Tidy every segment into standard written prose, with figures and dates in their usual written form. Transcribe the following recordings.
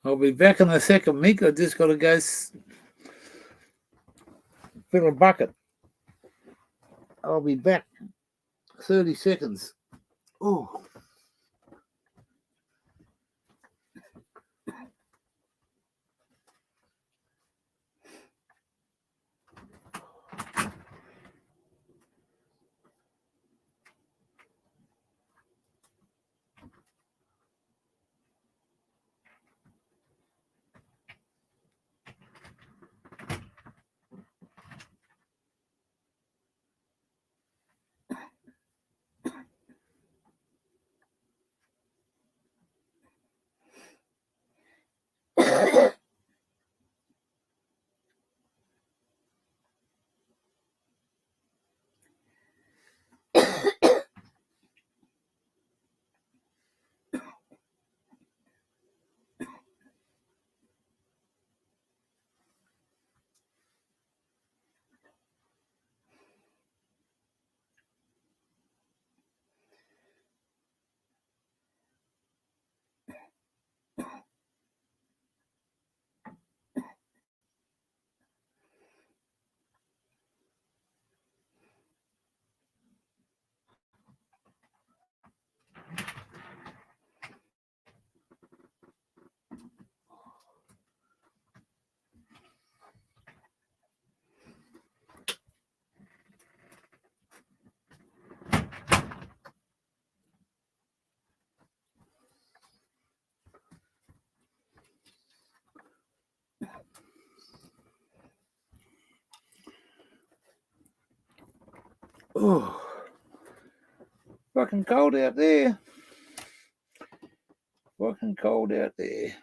I'll be back in a second, Mick. I just got to go fill a bucket. I'll be back. 30 seconds. Oh. Oh, fucking cold out there. Fucking cold out there.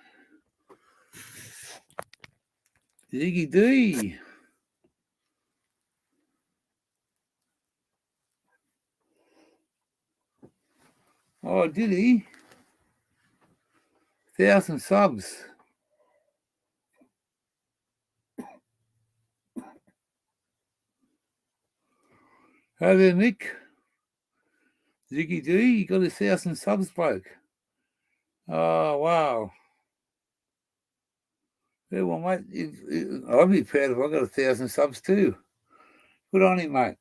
Ziggy D. Oh, did he? 1,000 subs. Hi there, Nick. Ziggy D, you got 1,000 subs, bloke. Oh, wow. Yeah, well, mate, I'd be proud if I got 1,000 subs too. Good on him, mate.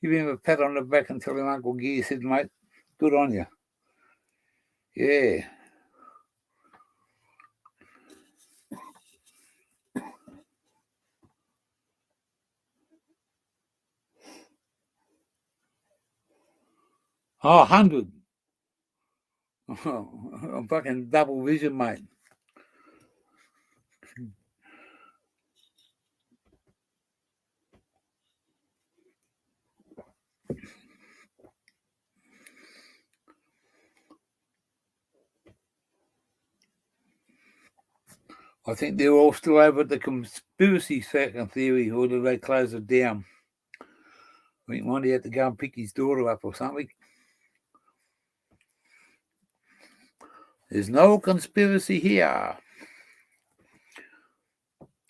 Give him a pat on the back and tell him Uncle Gear said, mate, good on you. Yeah. Oh, 100. Oh, I'm fucking double vision, mate. I think they're all still over at the conspiracy theory, or did they close it down? I think Monty had to go and pick his daughter up or something. There's no conspiracy here.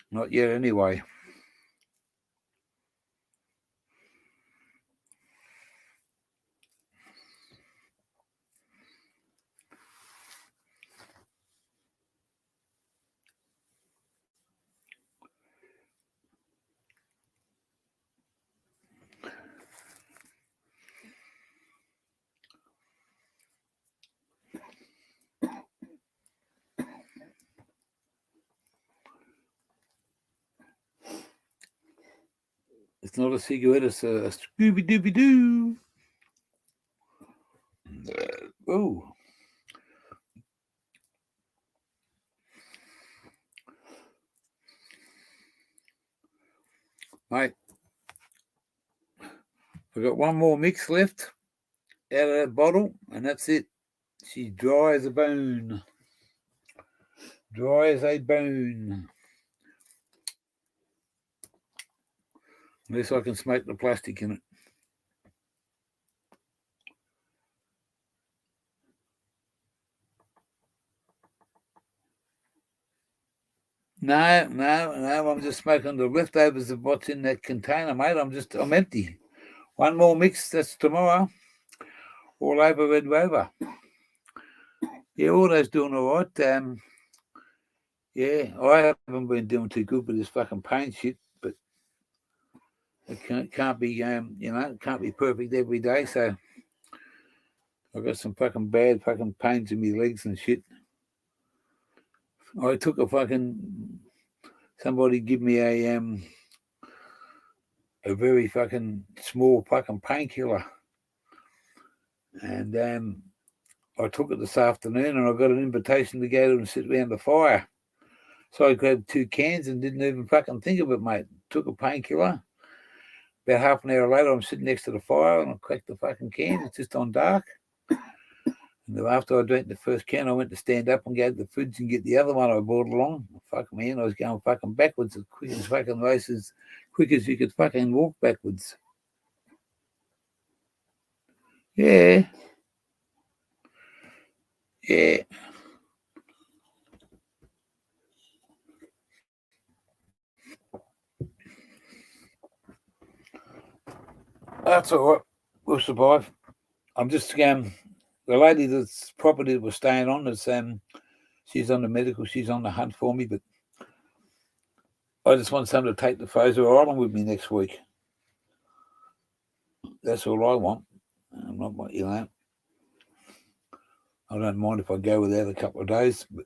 Not yet, anyway. It's not a cigarette, it's a Scooby-Dooby-Doo. Oh. Mate, I've got one more mix left out of that bottle, and that's it. She's dry as a bone. Dry as a bone. Unless I can smoke the plastic in it. No, I'm just smoking the leftovers of what's in that container, mate. I'm empty. One more mix, that's tomorrow. All over Red Rover. Yeah, all those doing all right. Yeah, I haven't been doing too good with this fucking pain shit, but it can't be, can't be perfect every day. So I got some fucking bad fucking pains in my legs and shit. I took somebody give me a very fucking small fucking painkiller, and I took it this afternoon, and I got an invitation to go and sit around the fire. So I grabbed 2 cans and didn't even fucking think of it, mate. Took a painkiller. About half an hour later, I'm sitting next to the fire, and I cracked the fucking can. It's just on dark. And after I drank the first can, I went to stand up and go to the fridge and get the other one I brought along. Fuck, man, I was going fucking backwards as quick as you could fucking walk backwards. Yeah. Yeah. That's all right. We'll survive. I'm just the lady that's property that we're staying on is she's on the medical, she's on the hunt for me, but I just want someone to take the Fraser Island with me next week. That's all I want. I'm not, I don't mind if I go without a couple of days, but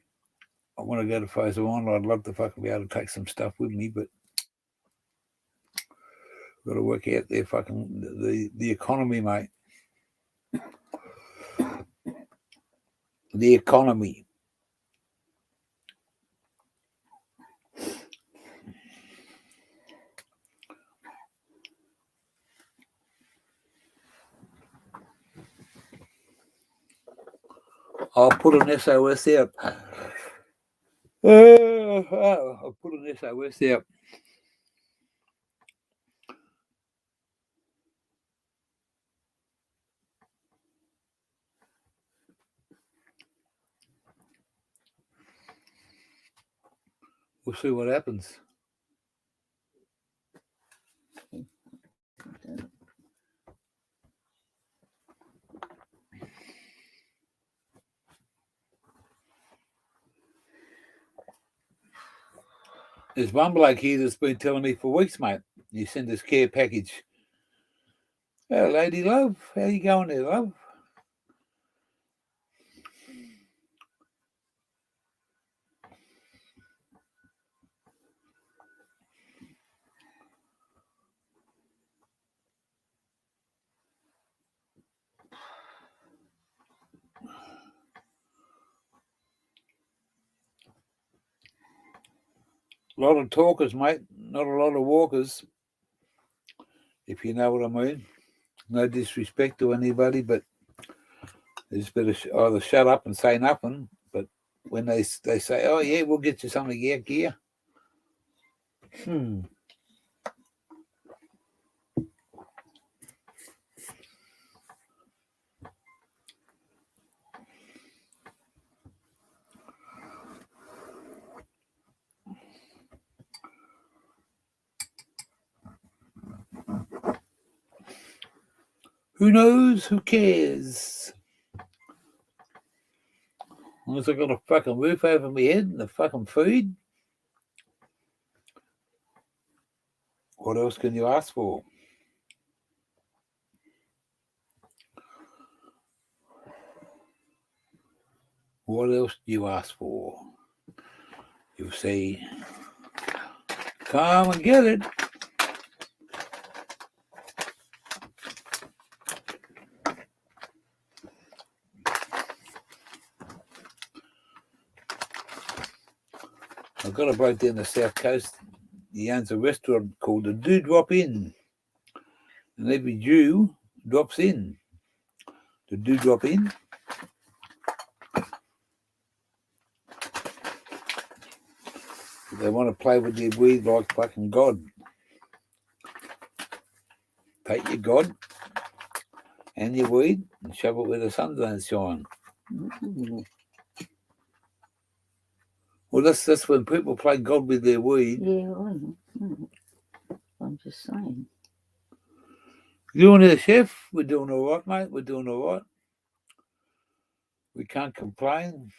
I want to go to Fraser Island. I'd love to fucking be able to take some stuff with me, but I've got to work out there fucking the economy, mate. The economy. I'll put an SOS out. I'll put an SOS out. We'll see what happens. There's one bloke here that's been telling me for weeks, mate. You send us care package. Oh, lady love, how you going there, love? A lot of talkers, mate, not a lot of walkers, if you know what I mean. No disrespect to anybody, but they just better either shut up and say nothing. But when they say, oh, yeah, we'll get you something gear. Who knows? Who cares? As long as I got a fucking roof over my head and the fucking food, what else can you ask for? What else do you ask for? You say, come and get it. I've got a bloke down the south coast. He owns a restaurant called the Do Drop In. And every Jew drops in. The Do Drop In. They want to play with their weed like fucking God. Take your God and your weed and shove it where the sun don't shine. Well, that's when people play God with their weed. Yeah, I'm just saying. You and the chef, we're doing all right, mate. We're doing all right. We can't complain.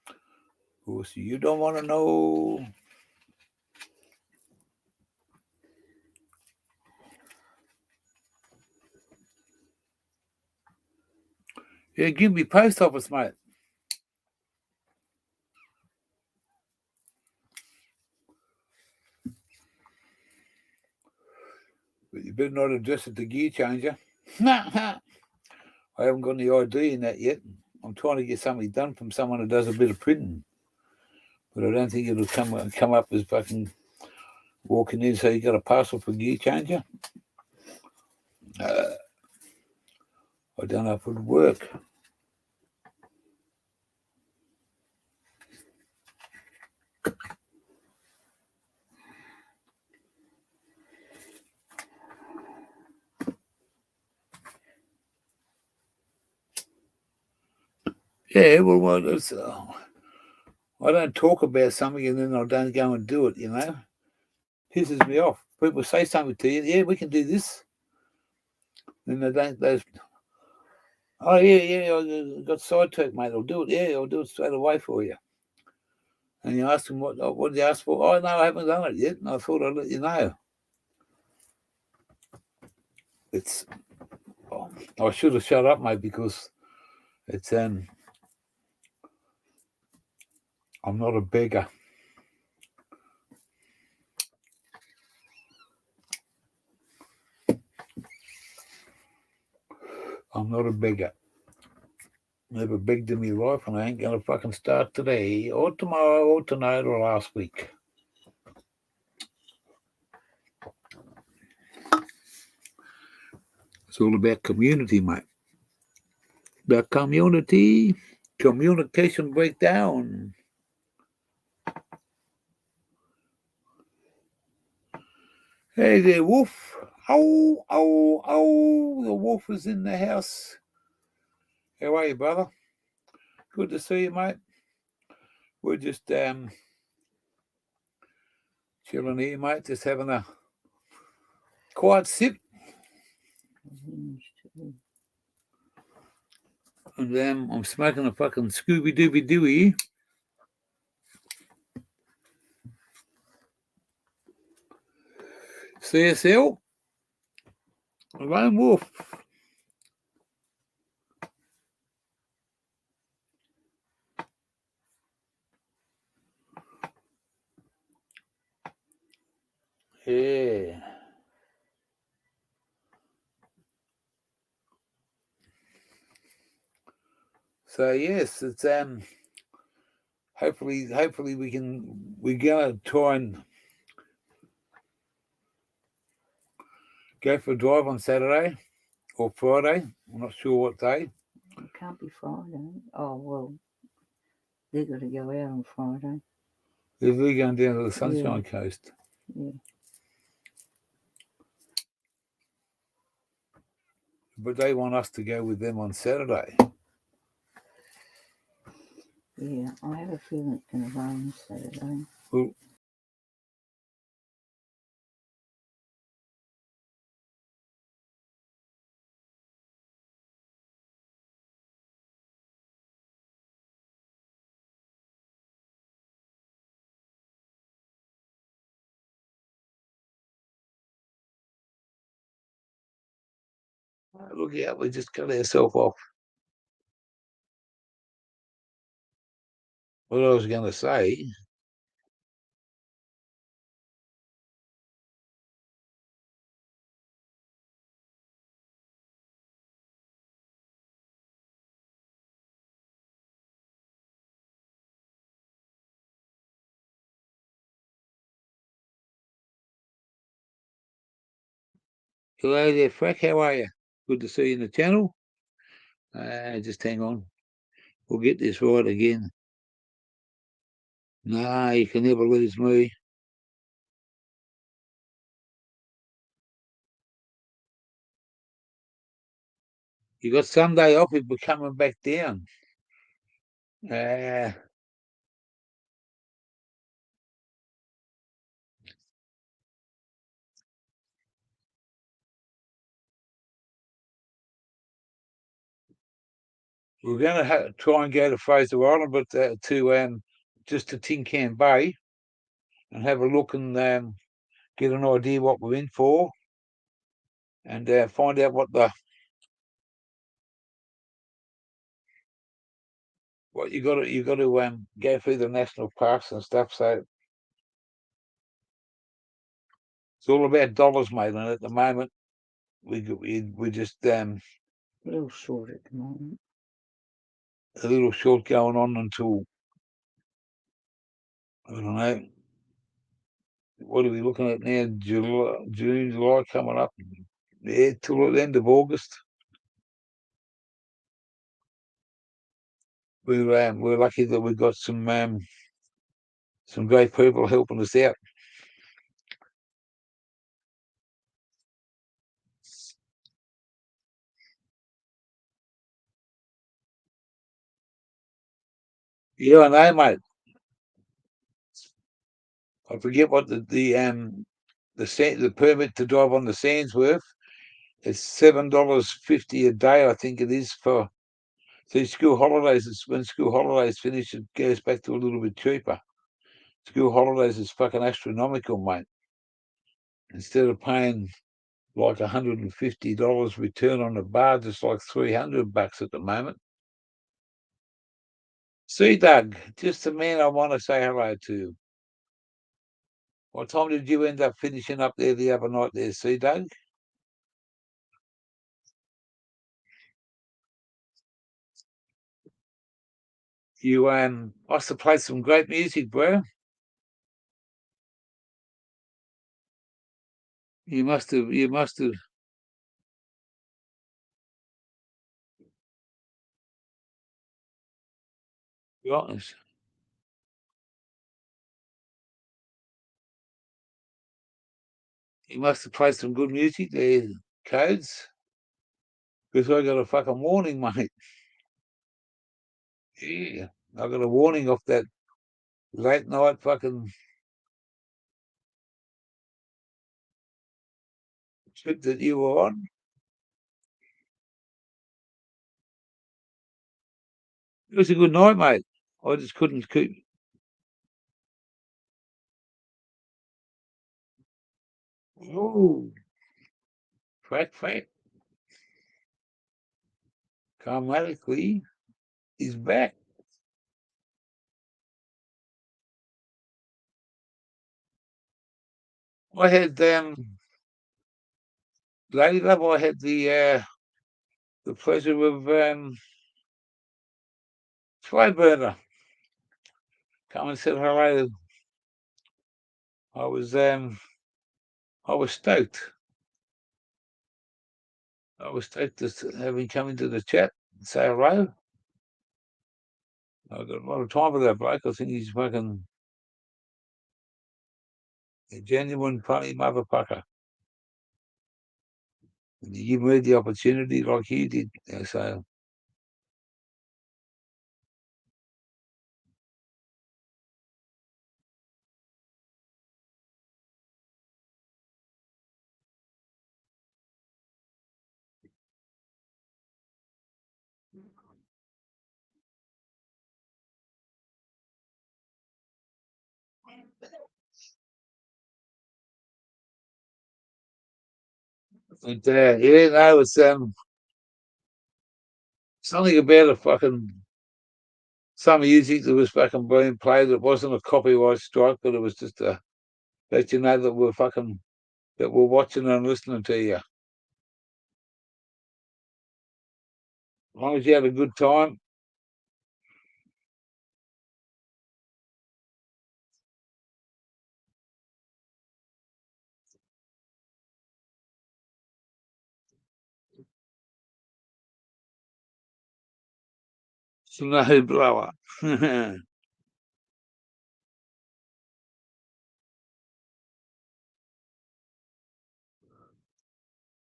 Of course, you don't want to know. Yeah, give me post office, mate. But you better not address it to gear changer. I haven't got any ID in that yet. I'm trying to get something done from someone who does a bit of printing. But I don't think it'll come up as fucking walking in, so you got a parcel for gear changer. I don't know if it would work. Yeah, well it's, I don't talk about something and then I don't go and do it, you know. Pisses me off. People say something to you, yeah, we can do this. Then oh, yeah, I got sidetracked, mate. I'll do it. Yeah, I'll do it straight away for you. And you ask them, what did you ask for? Oh, no, I haven't done it yet. And I thought I'd let you know. I should have shut up, mate, because it's, I'm not a beggar. I'm not a beggar. Never begged in my life, and I ain't going to fucking start today or tomorrow or tonight or last week. It's all about community, mate. The community, communication breakdown. Hey there, Wolf. Oh, oh, oh, the wolf is in the house. How are you, brother? Good to see you, mate. We're just chilling here, mate, just having a quiet sip. And I'm smoking a fucking Scooby-Dooby-Dooey. CSL. Lone Wolf. Yeah. So yes, it's hopefully we're gonna try and go for a drive on Saturday or Friday. I'm not sure what day. It can't be Friday. Oh well, they're gonna go out on Friday. They're going down to the Sunshine Coast. Yeah. But they want us to go with them on Saturday. Yeah, I have a feeling it's going to rain Saturday. Well, look out, we just cut ourselves off. What I was going to say, hello there, Frank, how are you? Good to see you in the channel. Just hang on. We'll get this right again. Nah, you can never lose me. You got Sunday off, we're coming back down. We're going to try and go to Fraser Island, but to just to Tin Can Bay and have a look and get an idea what we're in for, and find out what you got to go through the national parks and stuff. So it's all about dollars, mate. And at the moment, we just A little short at the moment. a little short going on until I don't know. What are we looking at now? June, July coming up. Yeah, till the end of August. We're lucky that we've got some great people helping us out. Yeah, I know, mate. I forget what the permit to drive on the sand's worth. It's $7.50 a day, I think it is for. So school holidays. When school holidays finish, it goes back to a little bit cheaper. School holidays is fucking astronomical, mate. Instead of paying like $150 return on the barge, it's like $300 at the moment. See, Doug, just the man I want to say hello to. What time did you end up finishing up there the other night there, see, Doug? You must have played some great music, bro. You must have be honest. You must have played some good music there, Codes. Because I got a fucking warning, mate. Yeah. I got a warning off that late night fucking trip that you were on. It was a good night, mate. I just couldn't keep. Oh, fact. Karmatically, he's back. I had Lady Love, I had the pleasure of Flyburner. Come and said hello. I was um I was stoked. I was stoked to have him come into the chat and say hello. I've got a lot of time for that bloke. I think he's fucking a genuine funny motherfucker. And you give me the opportunity like he did. So and yeah, no, it's something about a fucking some music that was fucking being played. It wasn't a copyright strike, but it was just a let you know that we're watching and listening to you. As long as you had a good time. Snow blower.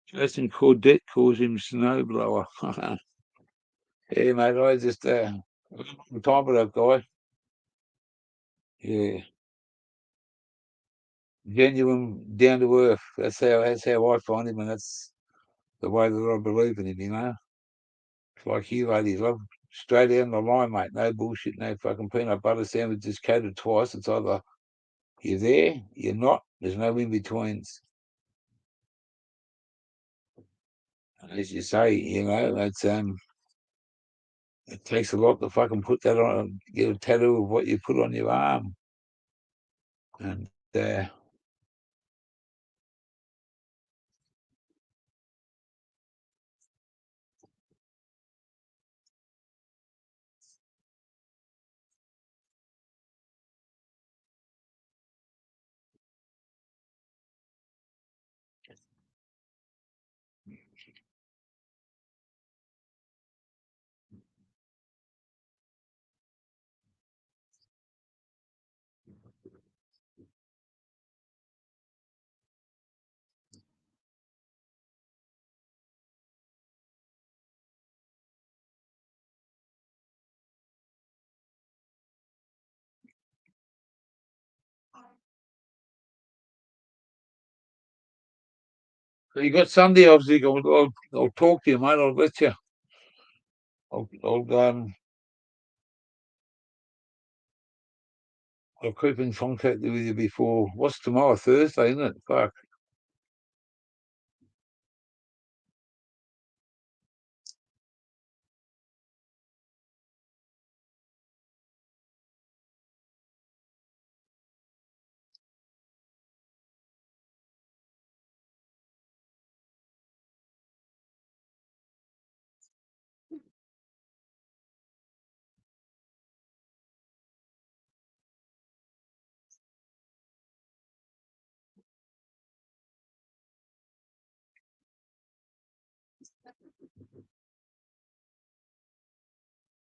Jason Cordet calls him snowblower. Yeah, mate, I just I'm time for that guy. Yeah. Genuine, down to earth. That's how I find him, and that's the way that I believe in him, you know. It's like you ladies love straight down the line, mate. No bullshit, no fucking peanut butter sandwiches coated twice. It's either you're there, you're not. There's no in-betweens. As you say, it's it takes a lot to fucking put that on, get a tattoo of what you put on your arm. And so you got Sunday, obviously. I'll talk to you, mate. I'll let you. I'll keep in contact with you before. What's tomorrow? Thursday, isn't it? Fuck.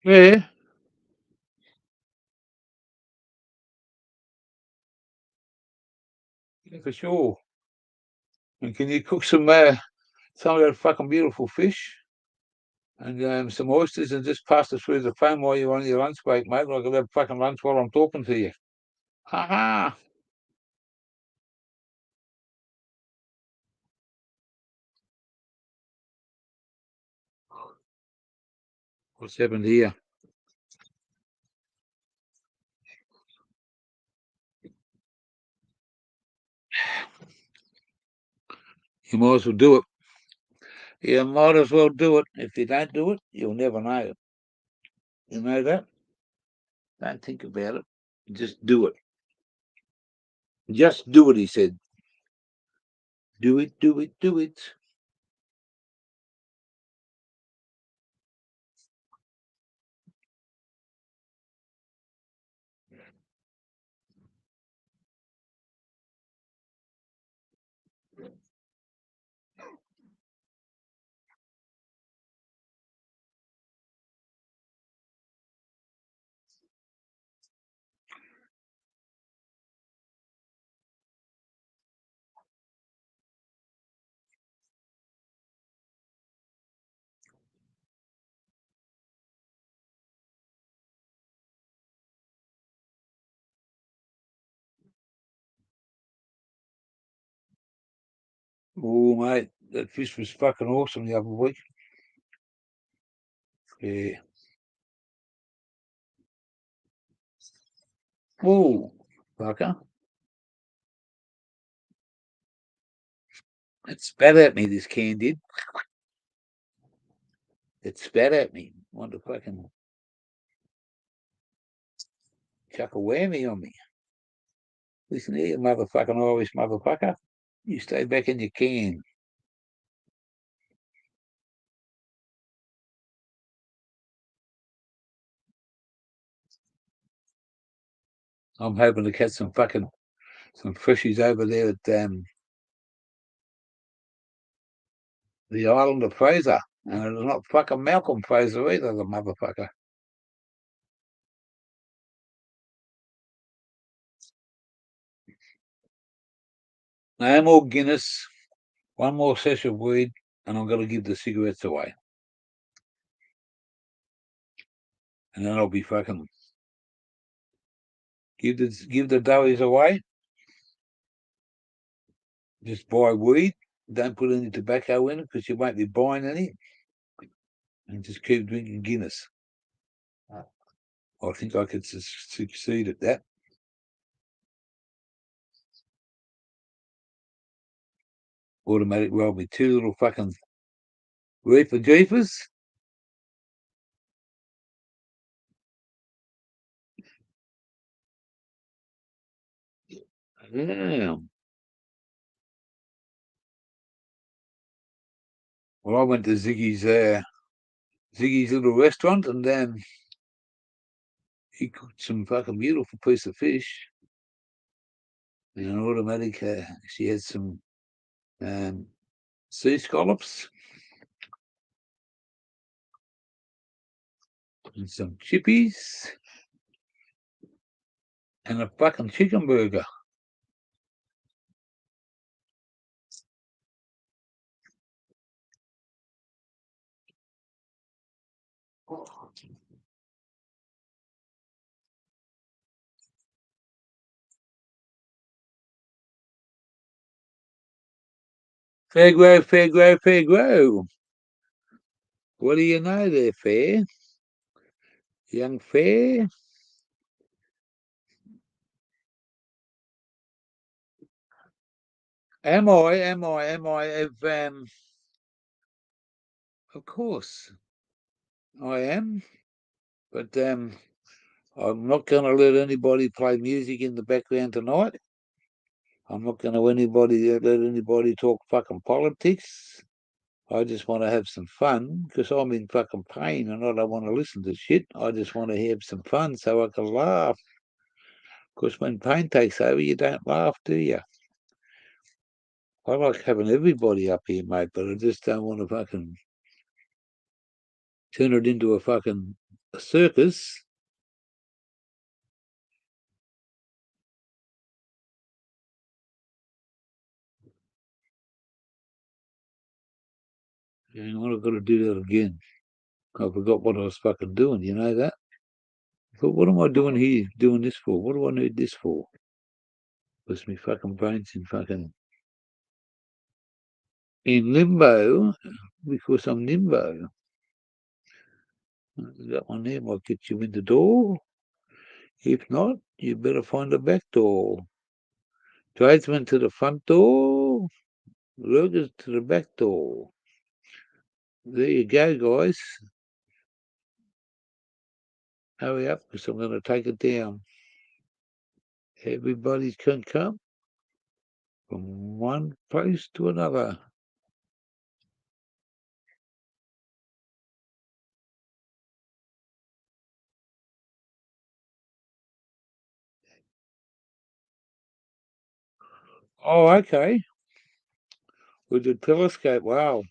Yeah, for sure. And can you cook some of that fucking beautiful fish and some oysters and just pass it through the phone while you're on your lunch break, mate? I could have fucking lunch while I'm talking to you. Ha ha. What's happened here? You might as well do it. You might as well do it. If you don't do it, you'll never know. You know that? Don't think about it. Just do it. Just do it, he said. Do it, do it, do it. Oh, mate, that fish was fucking awesome the other week. Yeah. Whoa, fucker. It spat at me, this can did. It spat at me. Want to fucking chuck a whammy on me. Listen here, you motherfucking Irish motherfucker. You stay back in your can. I'm hoping to catch some fishies over there at the island of Fraser. And it's not fucking Malcolm Fraser either, the motherfucker. No more Guinness, one more sesh of weed, and I'm going to give the cigarettes away. And then I'll be fucking give the doughies away. Just buy weed. Don't put any tobacco in it because you won't be buying any. And just keep drinking Guinness. I think I could succeed at that. Automatic roll with 2 little fucking reefer jeepers. Yeah. Well, I went to Ziggy's little restaurant, and he cooked some fucking beautiful piece of fish in an automatic. She had some sea scallops and some chippies and a fucking chicken burger. Fair grow, fair grow, fair grow. What do you know there, Fair? Young Fair? Am I? Of course, I am. But I'm not going to let anybody play music in the background tonight. I'm not going to let anybody talk fucking politics. I just want to have some fun because I'm in fucking pain and I don't want to listen to shit. I just want to have some fun so I can laugh. Because when pain takes over, you don't laugh, do you? I like having everybody up here, mate, but I just don't want to fucking turn it into a circus. Hang on, I've got to do that again. I forgot what I was fucking doing, you know that? But what am I doing here, doing this for? What do I need this for? Because my fucking brain's in limbo because I'm nimbo. That one there might get you in the door. If not, you better find a back door. Tradesman to the front door, lurkers to the back door. There you go, guys. Hurry up, because I'm going to take it down. Everybody can come from one place to another. Oh, okay. With the telescope, wow.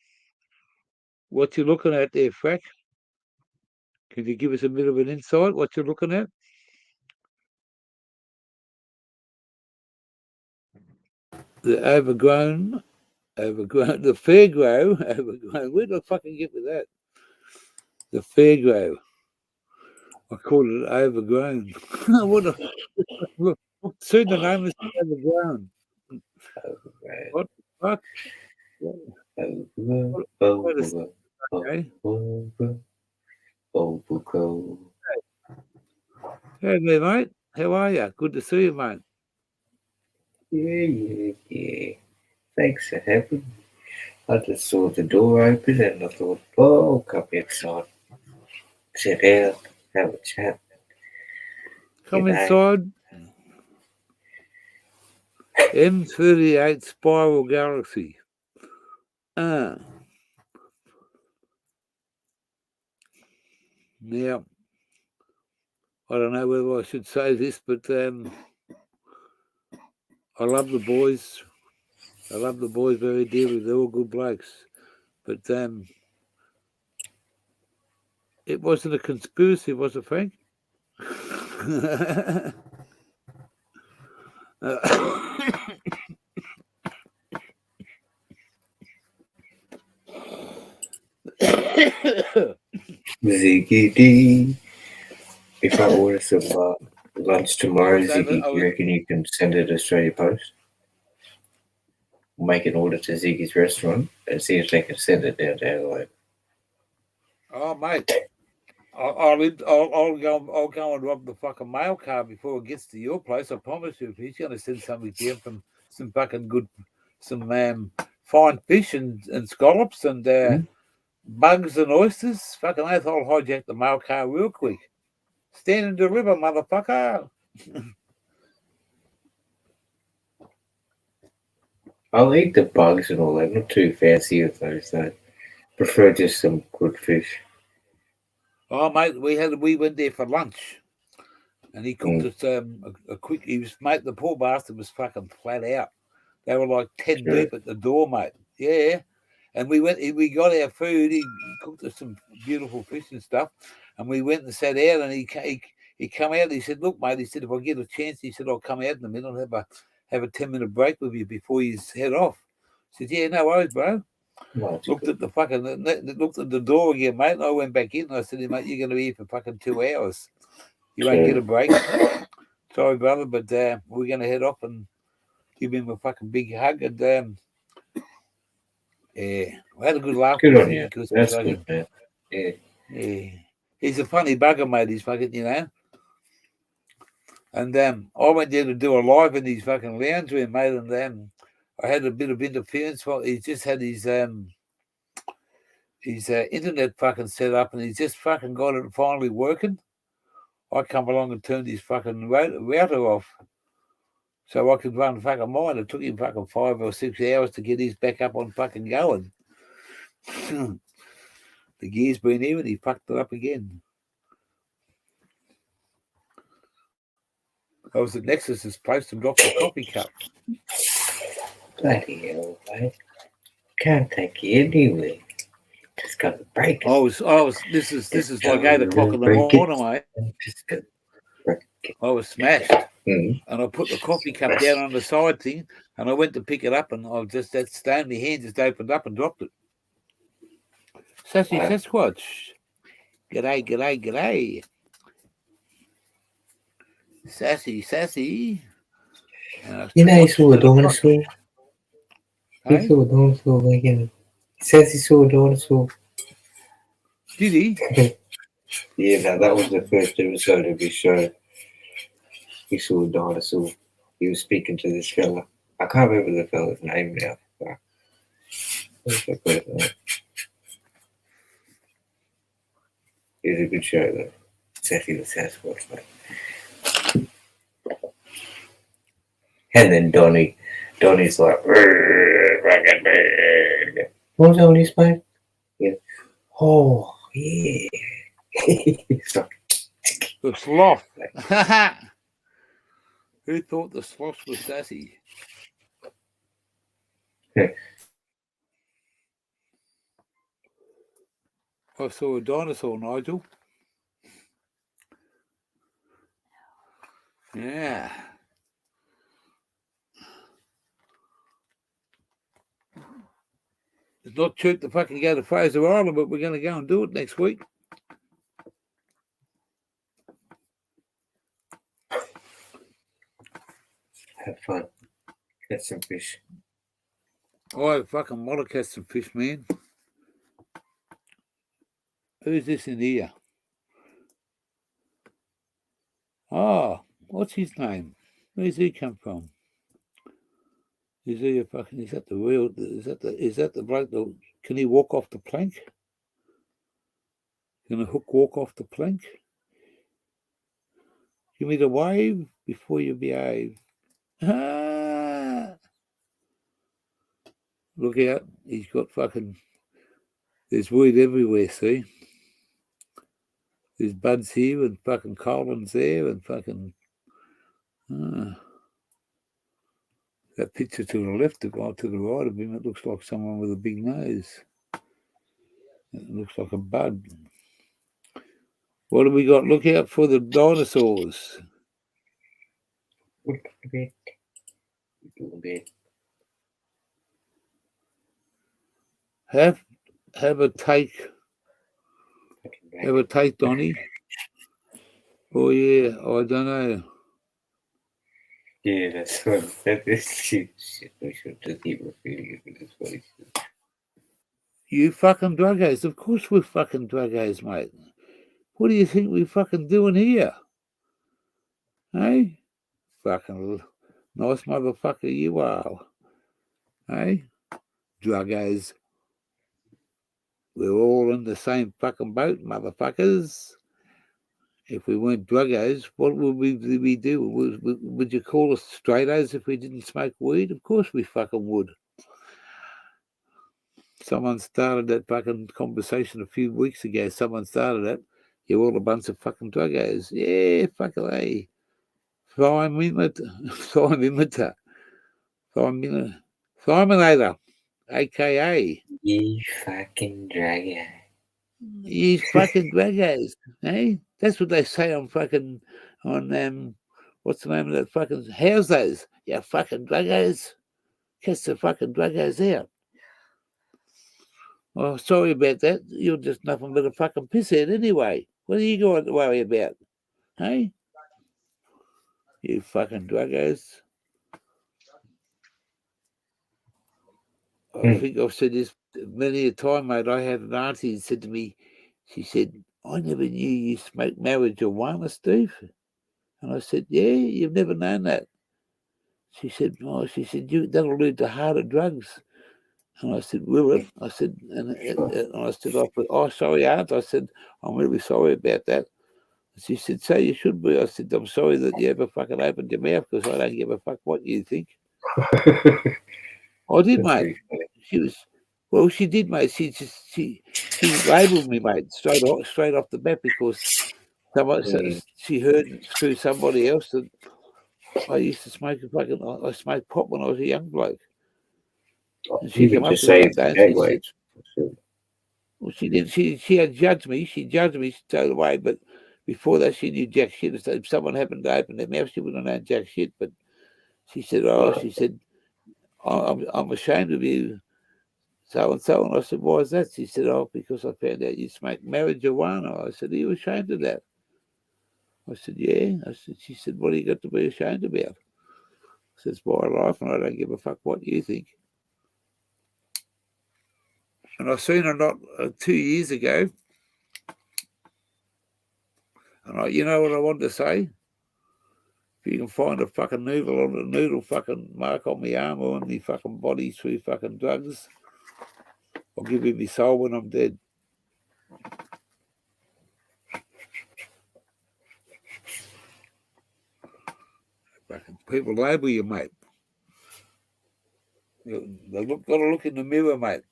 What you looking at there, Frack? Can you give us a bit of an insight what you're looking at? The overgrown, the fair grow, overgrown. Where did I fucking get with that? The fair grow. I call it overgrown. What a look, soon the name is overgrown. What the fuck? Hey there, mate. How are you? Good to see you, mate. Yeah. Thanks for having me. I just saw the door open and I thought, oh, come inside, sit down, have a chat. Come inside. M38 Spiral Galaxy. Now, I don't know whether I should say this, but I love the boys. I love the boys very dearly. They're all good blokes. But it wasn't a conspiracy, was it, Frank? Ziggy D. If I order some lunch tomorrow, Ziggy, do you reckon you can send it to Australia Post? Make an order to Ziggy's restaurant and see if they can send it down to Adelaide. Oh, mate. I'll go and rob the fucking mail car before it gets to your place. I promise you. If he's going to send something to you from some fucking good, some fine fish and scallops and bugs and oysters, fucking oath, I'll hijack the mail car real quick. Stand and deliver, motherfucker. I'll eat the bugs and all that. Not too fancy with those. I prefer just some good fish. Oh, mate, we went there for lunch, and he cooked us a quick. He was, mate, the poor bastard was fucking flat out. They were like 10 deep at the door, mate. Yeah. And we got our food. He cooked us some beautiful fish and stuff. And we went and sat out, and he come out. He said, "Look, mate," he said, "if I get a chance," he said, "I'll come out in a minute and have a 10-minute break with you before you head off." I said, "Yeah, no worries, bro." Looked at the door again, mate, and I went back in. And I said, "Mate, you're going to be here for fucking 2 hours. You won't get a break." Sorry, brother, but we're going to head off and give him a fucking big hug. And yeah, we had a good laugh. Good on you. That's good, man. Yeah. He's a funny bugger, mate. He's fucking, you know. And I went there to do a live in his fucking lounge room, mate. And I had a bit of interference. He just had his internet fucking set up, and he's just fucking got it finally working. I come along and turned his fucking router off, so I could run fucking mine. It took him fucking 5 or 6 hours to get his back up on fucking going. The gear's been here and he fucked it up again. I was at Nexus's place and dropped a coffee cup. Bloody hell, mate. Can't take you anywhere. Just got to break it. This is like 8 o'clock in the morning, mate. I was smashed. And I put the coffee cup down on the side thing, and I went to pick it up, and I just, that stony hand just opened up and dropped it. Sassy Sasquatch. G'day, g'day, g'day. Sassy. You know, he saw a dinosaur. He saw a dinosaur again. He says he saw a dinosaur. Did he? Yeah, no, that was the first episode of his show. He saw a dinosaur. He was speaking to this fella. I can't remember the fella's name now. It was a good show, though. Sassy the Sasquatch, mate. And then Donnie's like, what was all this, mate? Yeah. Oh, yeah. The sloth. Who thought the sloth was sassy? I saw a dinosaur, Nigel. Yeah. It's not cheap to fucking go to Fraser Island, but we're going to go and do it next week. Have fun. Catch some fish. I fucking want to catch some fish, man. Who's this in here? Oh, what's his name? Where's he come from? Is he a fucking? Is that the real? Is that the bloke? Can he walk off the plank? Can a hook walk off the plank? Give me the wave before you behave. Ah! Look out! He's got fucking. There's weed everywhere. See? There's buds here and fucking Colin's there and fucking. That picture to the left, to the right of him, it looks like someone with a big nose. It looks like a bud. What have we got? Look out for the dinosaurs. Have a take. Have a take, Donnie. Oh yeah, I don't know. Yeah, that's what that is. Shit, we should just keep repeating it. That's what he said. You fucking druggos. Of course we're fucking druggos, mate. What do you think we fucking doing here? Hey? Fucking nice motherfucker you are. Hey? Druggers. We're all in the same fucking boat, motherfuckers. If we weren't druggers, what would we do? Would you call us straightos if we didn't smoke weed? Of course we fucking would. Someone started that fucking conversation a few weeks ago. Someone started it. You're all a bunch of fucking druggos. Yeah, fucking A. Thiminator, a.k.a. You fucking dragger. You fucking druggos, eh? That's what they say on fucking, what's the name of that fucking, how's those? You fucking druggos. Catch the fucking druggos out. Oh, sorry about that. You're just nothing but a fucking pisshead anyway. What are you going to worry about? Hey? You fucking druggos. I think I've said this many a time, mate. I had an auntie who said to me, she said, I never knew you smoked marijuana, Steve. And I said, yeah, you've never known that. She said, that'll lead to harder drugs. And I said, will it? I said, and I said, oh, sorry, Aunt. I said, I'm really sorry about that. And she said, so you should be. I said, I'm sorry that you ever fucking opened your mouth because I don't give a fuck what you think. I did, mate. She did, mate. She labelled me, mate, straight off the bat because she heard through somebody else that I used to smoke I smoked pot when I was a young bloke. And she came up to me one day and she said, well, she did. She had judged me. She judged me straight away. But before that, she knew jack shit. If someone happened to open their mouth, she wouldn't have known jack shit. But she said, I'm ashamed of you, so and so. And I said, why is that? She said, oh, because I found out you smoke marijuana. I said, are you ashamed of that? I said, yeah. She said, what do you got to be ashamed about? I said, it's my life and I don't give a fuck what you think. And I seen her not 2 years ago. And you know what I wanted to say? If you can find a fucking noodle fucking mark on my arm or on my fucking body through fucking drugs, I'll give you my soul when I'm dead. Fucking people label you, mate. They've got to look in the mirror, mate.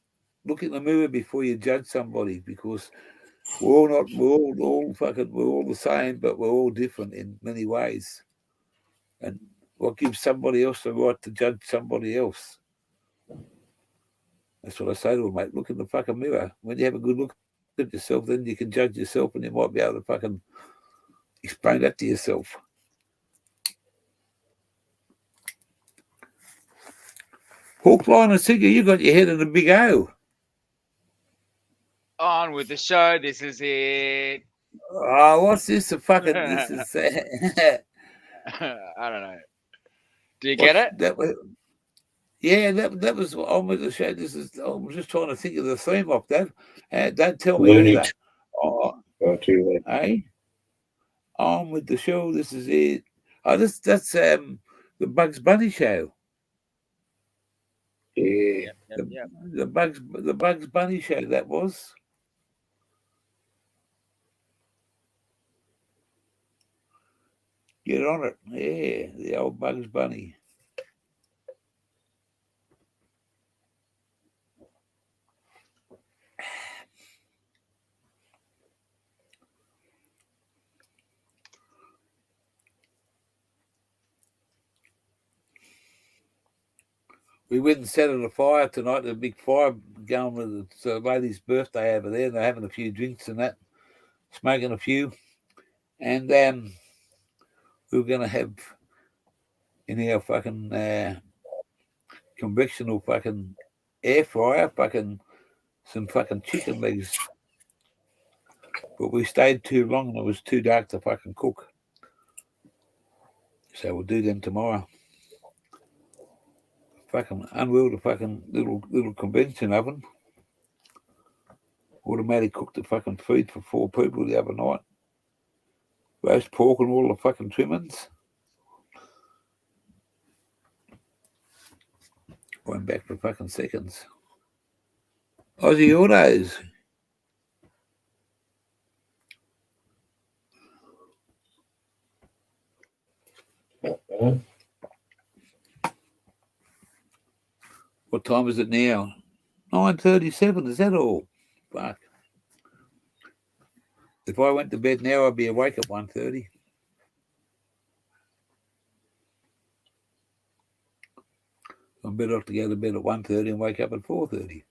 Look in the mirror before you judge somebody, because we're all the same, but we're all different in many ways. And what gives somebody else the right to judge somebody else? That's what I say to them, mate. Look in the fucking mirror. When you have a good look at yourself, then you can judge yourself, and you might be able to fucking explain that to yourself. Hook, line, and sinker, you got your head in a big O. On with the show. This is it. Oh, what's this? This is. I don't know. Do you get it? That was on with the show. I'm just trying to think of the theme of that. Don't tell me either. Hey, on with the show. This is it. Oh, that's the Bugs Bunny show. Yeah. Yep. The Bugs Bunny show, that was. Get on it. Yeah, the old Bugs Bunny. We went and sat at a fire tonight, a big fire going with the lady's birthday over there. They're having a few drinks and that, smoking a few. And we were going to have in our fucking convectional fucking air fryer, some fucking chicken legs. But we stayed too long and it was too dark to fucking cook. So we'll do them tomorrow. Fucking unreal, the fucking little convention oven. Automatic cooked the fucking food for 4 people the other night. roast pork and all the fucking trimmings. Went back for fucking seconds. Aussie Autos. What time is it now? 9:37. Is that all? Fuck. If I went to bed now, I'd be awake at 1:30. I'm better off to go to bed at 1:30 and wake up at 4:30.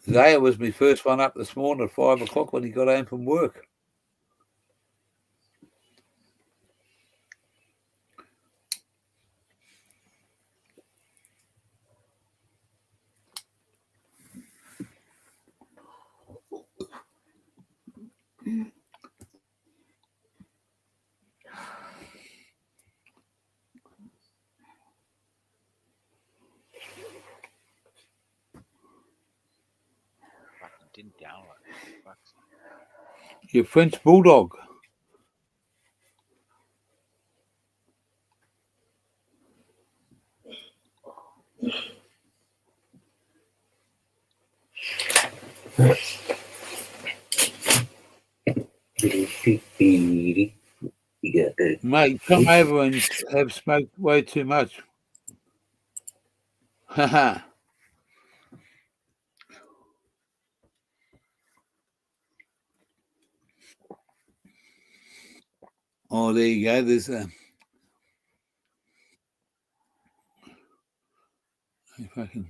Zaya was my first one up this morning at 5 o'clock when he got home from work. Fucking didn't download it. Fuck's sake. Your French Bulldog. Mate, come over and have smoked way too much. Haha. Oh, there you go. There's a fucking.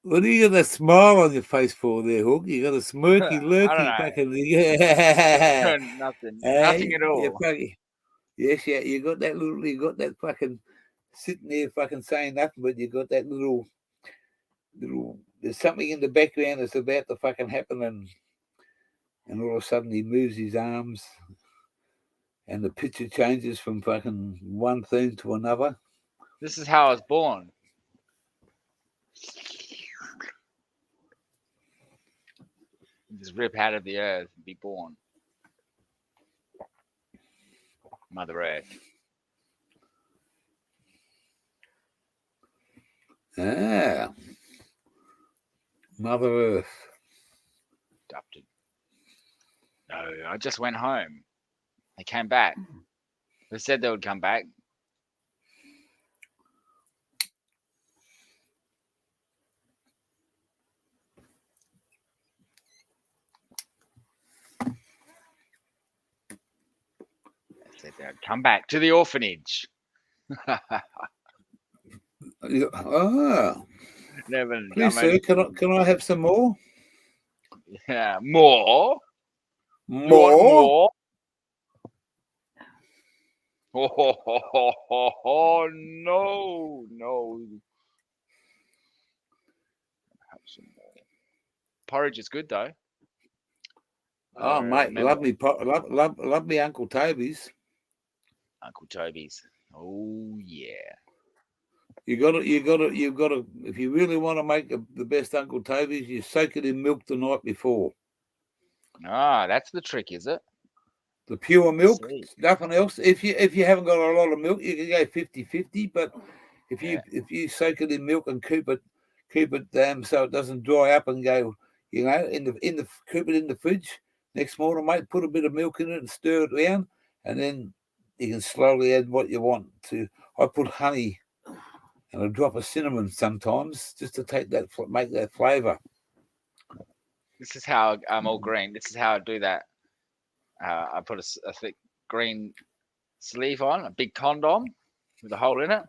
What do you got a smile on your face for there, Hook? You got a smirky, I don't lurky, know. fucking. Yeah. Nothing. Hey, Nothing at all. Yes, yeah. You got that little. You got that fucking sitting there, fucking saying nothing, but you got that little. There's something in the background that's about to fucking happen, and all of a sudden he moves his arms, and the picture changes from fucking one thing to another. This is how I was born. Just rip out of the earth and be born. Mother Earth. Ah, Mother Earth. Adopted. No, I just went home. They came back. They said they would come back. They said they would come back to the orphanage. Ah, Never. please, sir, can I have some more? Yeah, more. You want More? more? Oh, no. Have some more. Porridge is good though. Oh, mate, love me Uncle Toby's. Uncle Toby's. Oh yeah. You've got to. If you really want to make the best Uncle Toby's, you soak it in milk the night before. Ah, that's the trick, is it? The pure milk, See. nothing else. If you haven't got a lot of milk, you can go 50-50. But if you soak it in milk and keep it so it doesn't dry up and go, keep it in the fridge. Next morning, mate, put a bit of milk in it and stir it around, and then you can slowly add what you want to. I put honey and a drop of cinnamon sometimes just to make that flavour. This is how I'm all green. This is how I do that. I put a thick green sleeve on, a big condom with a hole in it.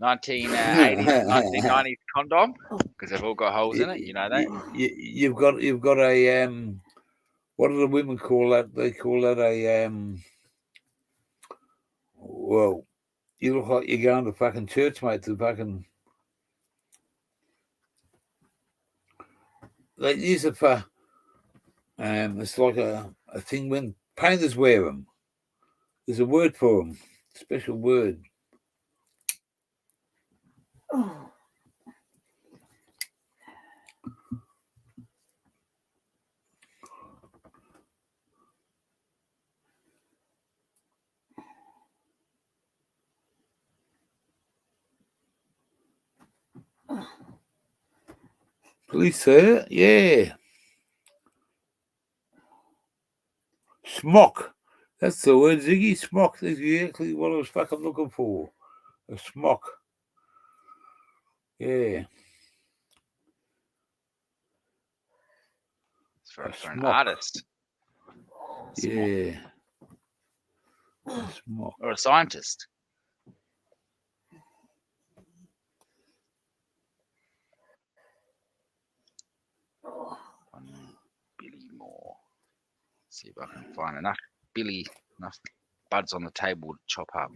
1980s, 1990s condom, because they've all got holes in it. You know that. You've got a what do the women call that? They call that a well, you look like you're going to fucking church, mate. To fucking they use it for it's like a thing when painters wear them. There's a word for them. special word. Oh. Please, sir. Yeah. Smock. That's the word, Ziggy. Smock. That's exactly what I was fucking looking for. A smock. Yeah. It's for A an smock. artist. Yeah. A smock. Or a scientist. Billy Moore. See if I can find enough buds on the table to chop up.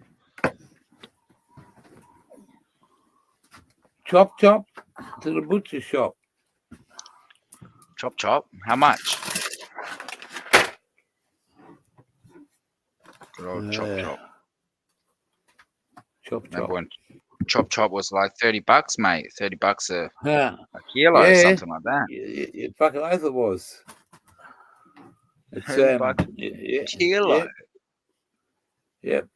Chop, chop to the butcher shop. Chop, chop. How much? Good old chop, chop. Chop, chop. Remember when chop, chop was like $30, mate? $30 Yeah. a kilo, Yeah. something like that. You fucking oath it was. It's $30 yeah, kilo. yeah. Yep.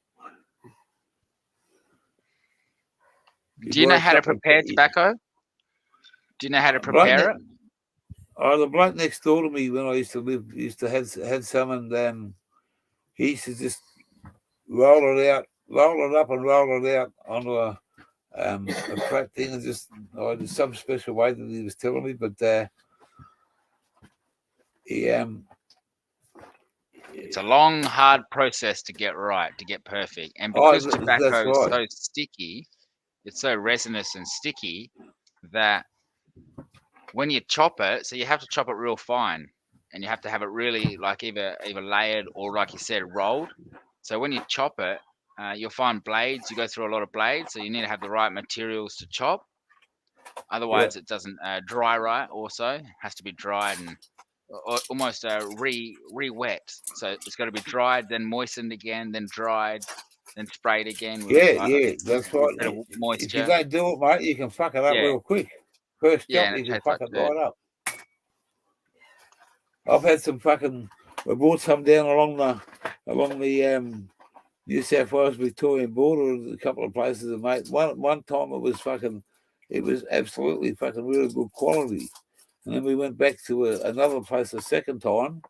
Do you know how to prepare tobacco? Do you know how to prepare it? Oh, the bloke next door to me when I used to live had some, and he used to just roll it up and roll it out onto a flat thing, and just there's some special way that he was telling me, but it's a long, hard process to get right, to get perfect, and because tobacco is so sticky, it's so resinous and sticky that when you chop it, so you have to chop it real fine, and you have to have it really like either layered or, like you said, rolled. So when you chop it, you'll find blades. You go through a lot of blades, so you need to have the right materials to chop. Otherwise, it doesn't dry right. Also, it has to be dried and almost re-wet. So it's got to be dried, then moistened again, then dried, then sprayed again with that's right. bit of moisture. If you don't do it, mate, you can fuck it up real quick. First chop, and you can tastes fuck like it right up. I've had some fucking. I brought some down along the New South Wales Victorian border, a couple of places, and mate, one time it was absolutely fucking really good quality. And then we went back to another place a second time,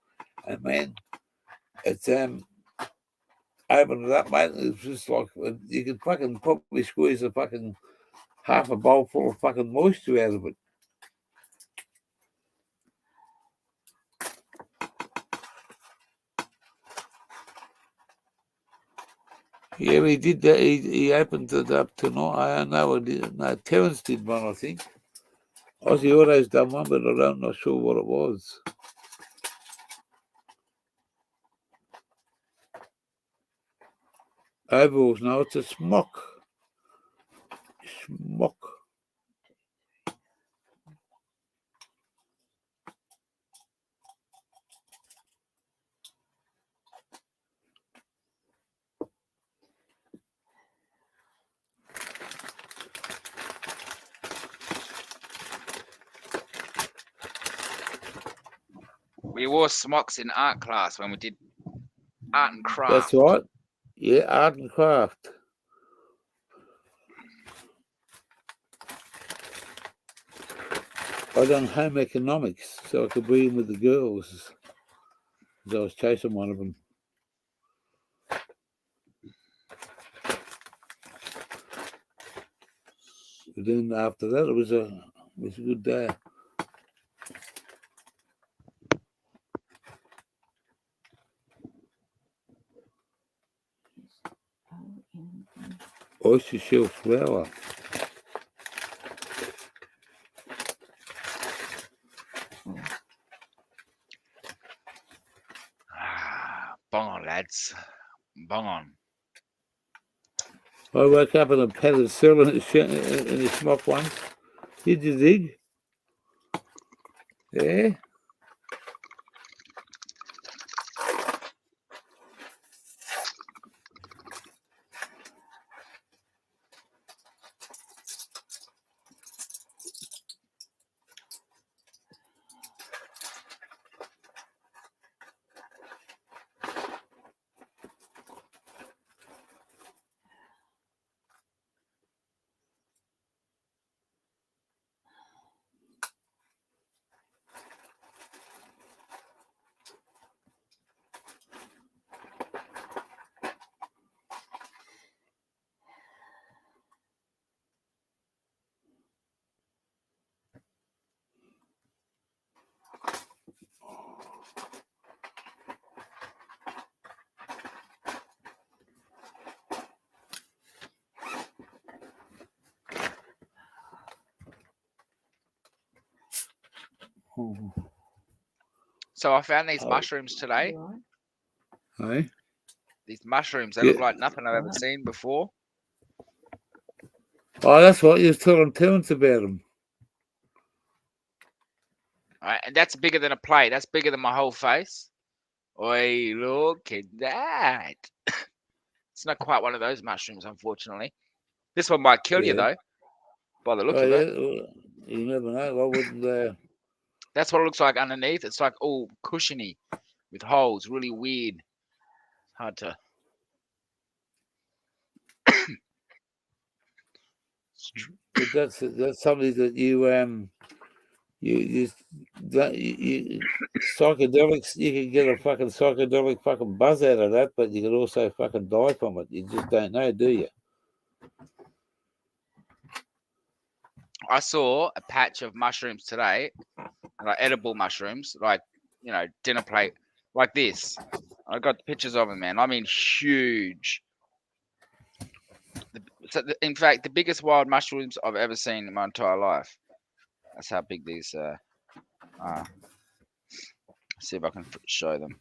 and man, it's opened it up, mate. It's just like you could fucking probably squeeze a fucking half a bowl full of fucking moisture out of it. Yeah, he did that. He opened it up tonight. I know. No, Terence did one, I think. Aussie Auto's done one, but I'm not sure what it was. Overalls, no, it's a smock. Smock. We wore smocks in art class when we did art and craft. That's right. Yeah, art and craft. I done home economics, so I could be in with the girls. Because I was chasing one of them. But then after that, it was a good day. Oyster shell flour. Bong on, lads. Bong on. I woke up in a padded cell in a smock once. Did you dig? Yeah. Oh, So I found these Oh. mushrooms today. Right. hey? These mushrooms, they Yeah. look like nothing I've ever Right. seen before. Oh, that's what you was telling Terence about them. All right, and that's bigger than a plate. That's bigger than my whole face. Oi, look at that. It's not quite one of those mushrooms, unfortunately. This one might kill you, Yeah. though, by the look Oh, of yeah. it. Well, you never know. I wouldn't. That's what it looks like underneath. It's like all cushiony with holes, really weird. Hard to. But that's something that you psychedelics. You can get a fucking psychedelic fucking buzz out of that, but you can also fucking die from it. You just don't know, do you? I saw a patch of mushrooms today, like edible mushrooms, like, you know, dinner plate, like this. I got pictures of them, man. I mean, huge. In fact, the biggest wild mushrooms I've ever seen in my entire life. That's how big these are. See if I can show them.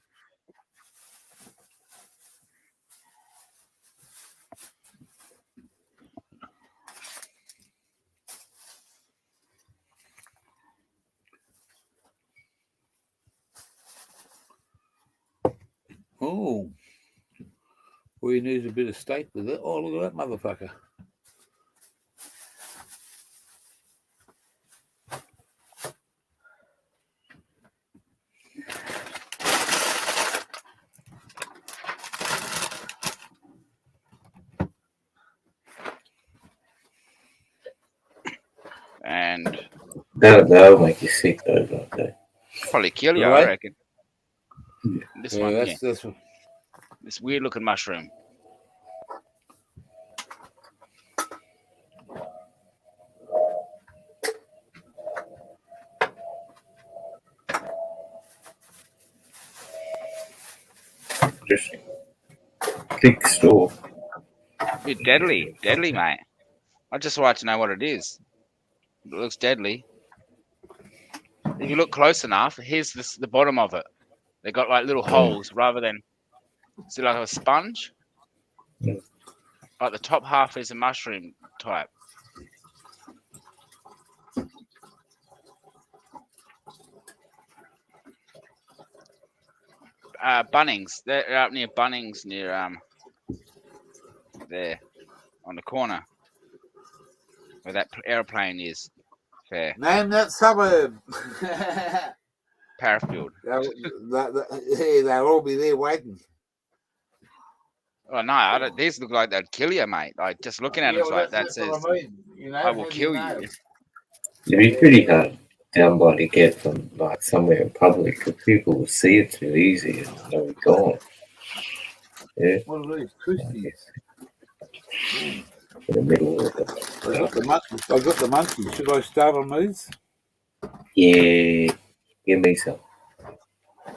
Oh, well, you need a bit of steak with it. Oh, look at that motherfucker. And That'll make you sick though, don't they? probably kill you, I Right? reckon. This Yeah, one here. that's This weird looking mushroom. Just thick straw. Dude, deadly. Deadly, mate. I just like to know what it is. It looks deadly. If you look close enough, here's the bottom of it. They got like little holes rather than, see, like a sponge. Yeah. Like the top half is a mushroom type. Bunnings. They're up near Bunnings, near there on the corner where that airplane is. Fair. name that suburb. Parafield. They'll all be there waiting. Oh no, these look like they'd kill you, mate. Like just looking at them, like that says, what I mean. You know, "I will how do kill know? you." It'd be pretty hard down by to get from like somewhere in public because people will see it too easy and they'll be gone. Yeah, What are these twisties? in the middle of it. I got the monkey. Should I start on these? Yeah, give me some.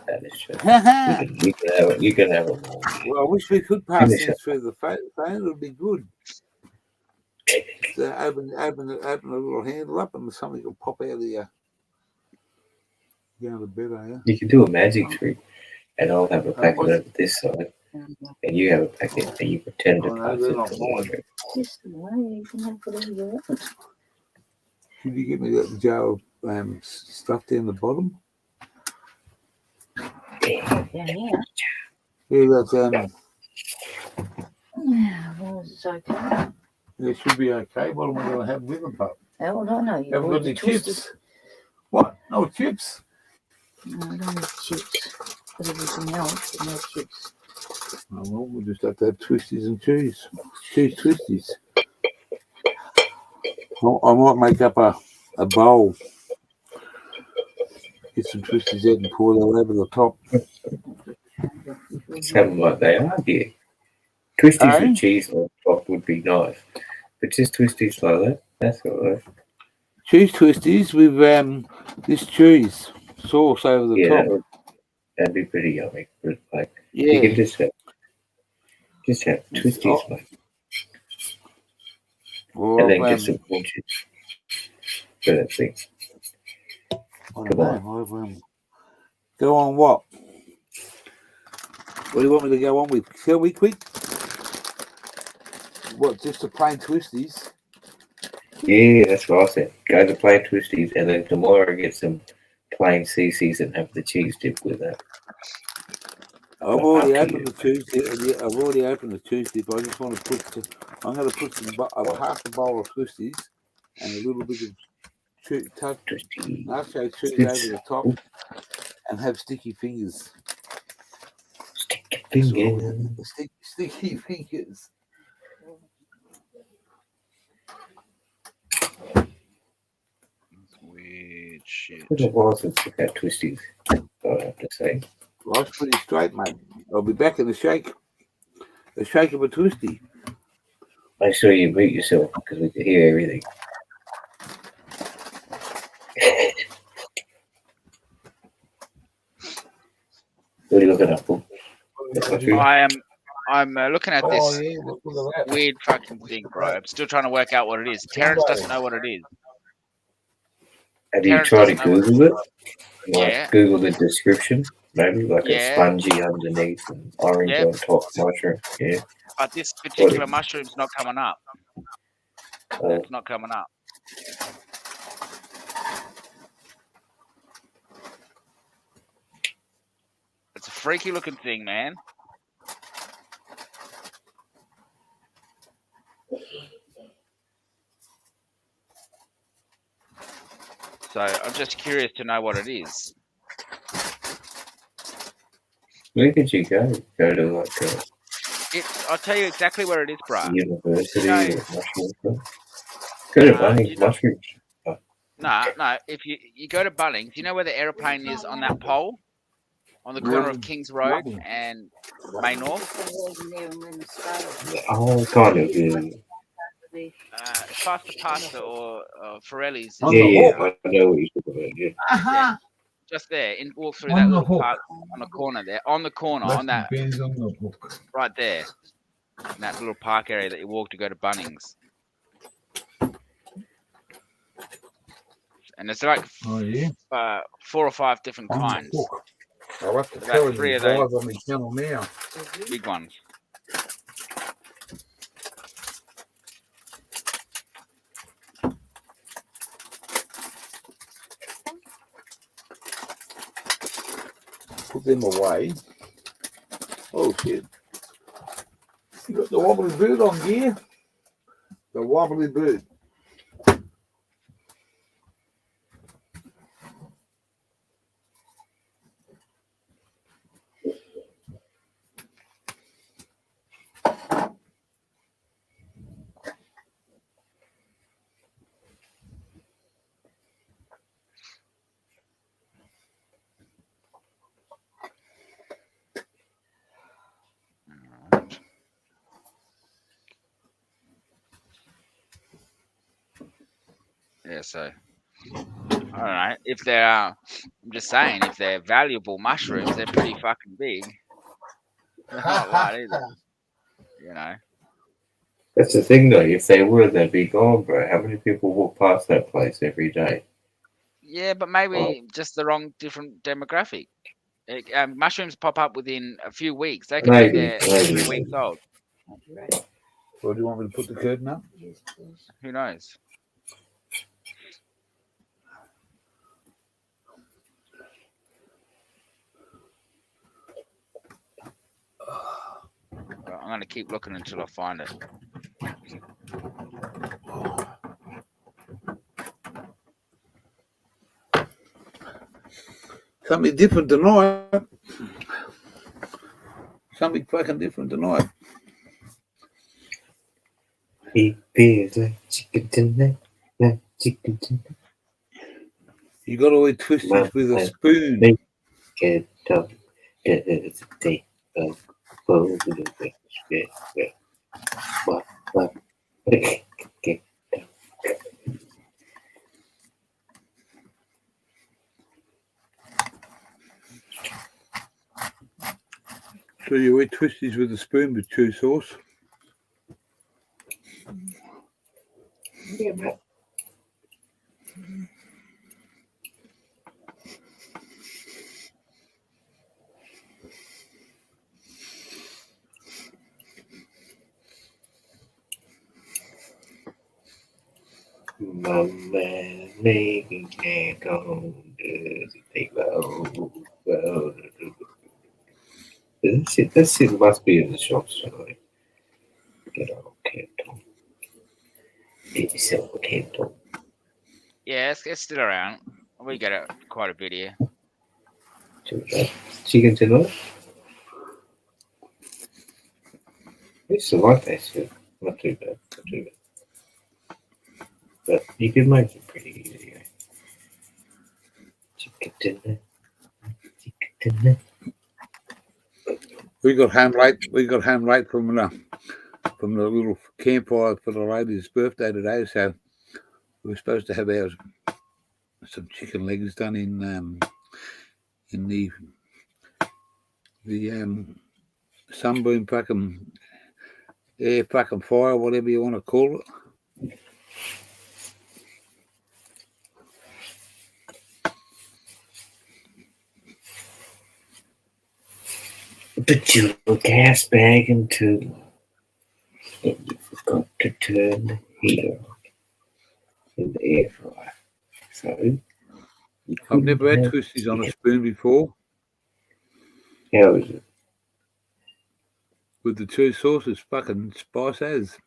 That is true. You can have it. Well, I wish we could pass Finish these it. through the phone. It would be good. So open a little handle up and something will pop out of you. Go to bed, are you? You can do a magic trick, and I'll have a packet what's- over this side, and you have a packet, and you pretend to Oh, no, pass they're it not to the mine. other. This way, you can have whatever you want. Could you give me that jar of stuff down the bottom? Down here. Yeah, that's Yeah, well, it's okay. it should be okay. What am I going to have with them, pup? How would I know? You Haven't bought got the any twisted. chips. What? No chips? No, I don't have chips. But everything else, but no chips. Oh, well, we'll just have to have twisties and cheese. Cheese twisties. Well, I might make up a bowl. Get some twisties out and pour them over the top. Just have them like they are here. Twisties Hey? with cheese on top would be nice, but just twisties like that, that's all right. Cheese twisties with this cheese sauce over the Yeah, top. that'd be pretty yummy. But like Yeah. you can just have twisties, Oh. like, Or, and then get some corn chips for that thing. don't Come on. know. Go on what? What do you want me to go on with? Shall we quick? What, just the plain twisties? Yeah, that's what I said. Go to plain twisties, and then tomorrow get some plain CCs and have the cheese dip with that. I've already opened the Tuesday. Yeah, I've already opened the Tuesday, but I just want to put. I'm going to put some half a bowl of twisties and a little bit of nacho cheese over the top, and have sticky fingers. Sticky fingers. Sticky fingers. Weird shit. It's been a while since we've had twisties, I have to say. Life's pretty straight, mate. I'll be back in the shake of a twisty. Make sure you mute yourself because we can hear everything. What are you looking at, Paul? I'm looking at this weird fucking thing, bro. I'm still trying to work out what it is. Terrence doesn't know what it is. Have you Terrence tried to doesn't know Google it? Like Yeah. Google the description, maybe like a Yeah. spongy underneath and orange Yep. on top mushroom. Yeah. But this particular mushroom's not coming up. It's not coming up. It's a freaky looking thing, man. So I'm just curious to know what it is. Where could you go? Go to like I'll tell you exactly where it is, bro. university or mushroom club? Go to Bunnings Mushrooms. No. If you go to Bunnings, you know where the aeroplane is on that pole? On the corner of Kings Road and May North? Oh, kind of, yeah. Faster Pasta or Forelli's. Yeah, I know what you're talking about, yeah. Yeah, just there, walk through that little park on the corner there, on that, right there, in that little park area that you walk to go to Bunnings. And it's like 4 or 5 different kinds. I'll have to tell you, 3 of those on my channel now. big ones. Put them away. Oh shit. You got the wobbly bird on here? The wobbly bird. Yeah, so I don't know if they're. I'm just saying, if they're valuable mushrooms, they're pretty fucking big. They're not light either. You know. That's the thing, though. If they were, they'd be gone, bro. How many people walk past that place every day? Yeah, but maybe just the wrong, different demographic. Mushrooms pop up within a few weeks. They can be there 3 weeks old. Well, do you want me to put the curtain up? Who knows? Well, I'm going to keep looking until I find it. Something different tonight. Something fucking different tonight. He feels like chicken tonight, like chicken tonight. You got to eat twisties with a spoon. Get up, it's a day of food. So you eat twisties with a spoon with chew sauce? Yeah, My man making it on the well. This shit must be in the shops tonight. Get out, Canton. Get yourself a Canton. Yeah, it's still around. We get it quite a bit here. Chicken tonight? I used to like that shit. Not too bad. Not too bad. But you can make it pretty easy. Eh? Chicken dinner. Chicken dinner. We got ham right from the little campfire for the lady's birthday today. So we were supposed to have some chicken legs done in the sunbeam fucking air fucking fire, whatever you want to call it. But you were gas bagging too. And you forgot to turn the heater on in the air fryer. So I've never had twisties on a spoon before. How is it? With the two sauces, fucking spice as.